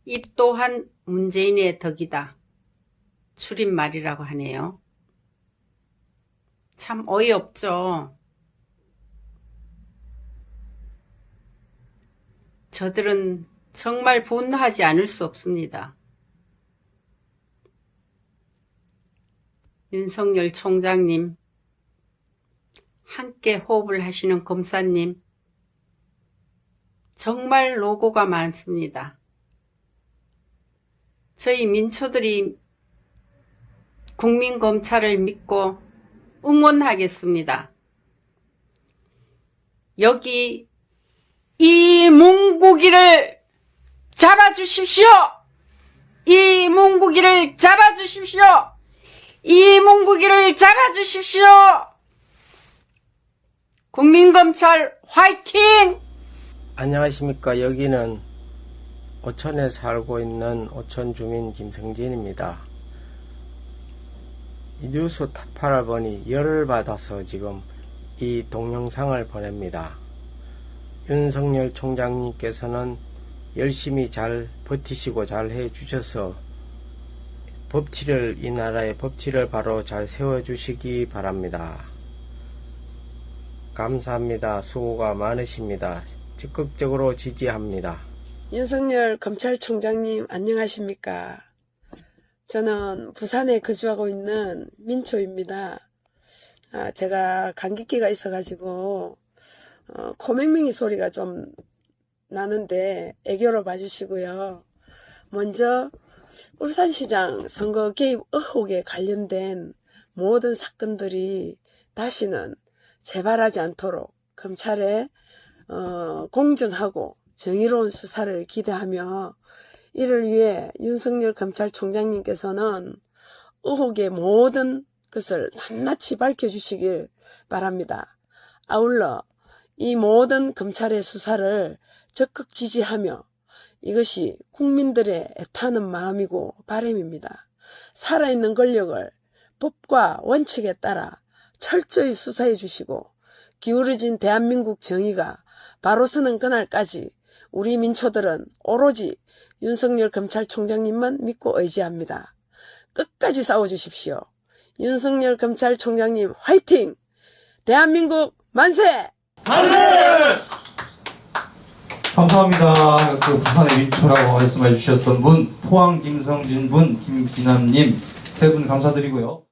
이 또한 문재인의 덕이다. 줄임말이라고 하네요. 참 어이없죠. 저들은 정말 분노하지 않을 수 없습니다. 윤석열 총장님, 함께 호흡을 하시는 검사님, 정말 노고가 많습니다. 저희 민초들이 국민검찰을 믿고 응원하겠습니다. 여기 이문국이를 잡아주십시오! 이문국이를 잡아주십시오! 이문국이를 잡아주십시오! 국민검찰 화이팅! 안녕하십니까. 여기는 오천에 살고 있는 오천 주민 김성진입니다. 이 뉴스 타파를 보니 열을 받아서 지금 이 동영상을 보냅니다. 윤석열 총장님께서는 열심히 잘 버티시고 잘 해주셔서 이 나라의 법치를 바로 잘 세워주시기 바랍니다. 감사합니다. 수고가 많으십니다. 적극적으로 지지합니다. 윤석열 검찰총장님 안녕하십니까? 저는 부산에 거주하고 있는 민초입니다. 제가 감기기가 있어가지고 코맹맹이 소리가 좀 나는데 애교로 봐주시고요. 먼저 울산시장 선거 개입 의혹에 관련된 모든 사건들이 다시는 재발하지 않도록 검찰의 공정하고 정의로운 수사를 기대하며 이를 위해 윤석열 검찰총장님께서는 의혹의 모든 것을 낱낱이 밝혀주시길 바랍니다. 아울러 이 모든 검찰의 수사를 적극 지지하며 이것이 국민들의 애타는 마음이고 바람입니다. 살아있는 권력을 법과 원칙에 따라 철저히 수사해 주시고 기울어진 대한민국 정의가 바로 서는 그날까지 우리 민초들은 오로지 윤석열 검찰총장님만 믿고 의지합니다. 끝까지 싸워주십시오. 윤석열 검찰총장님 화이팅! 대한민국 만세! 감사합니다. 그 부산의 민초라고 말씀해 주셨던 분, 포항 김성진 분, 김기남님 세 분 감사드리고요.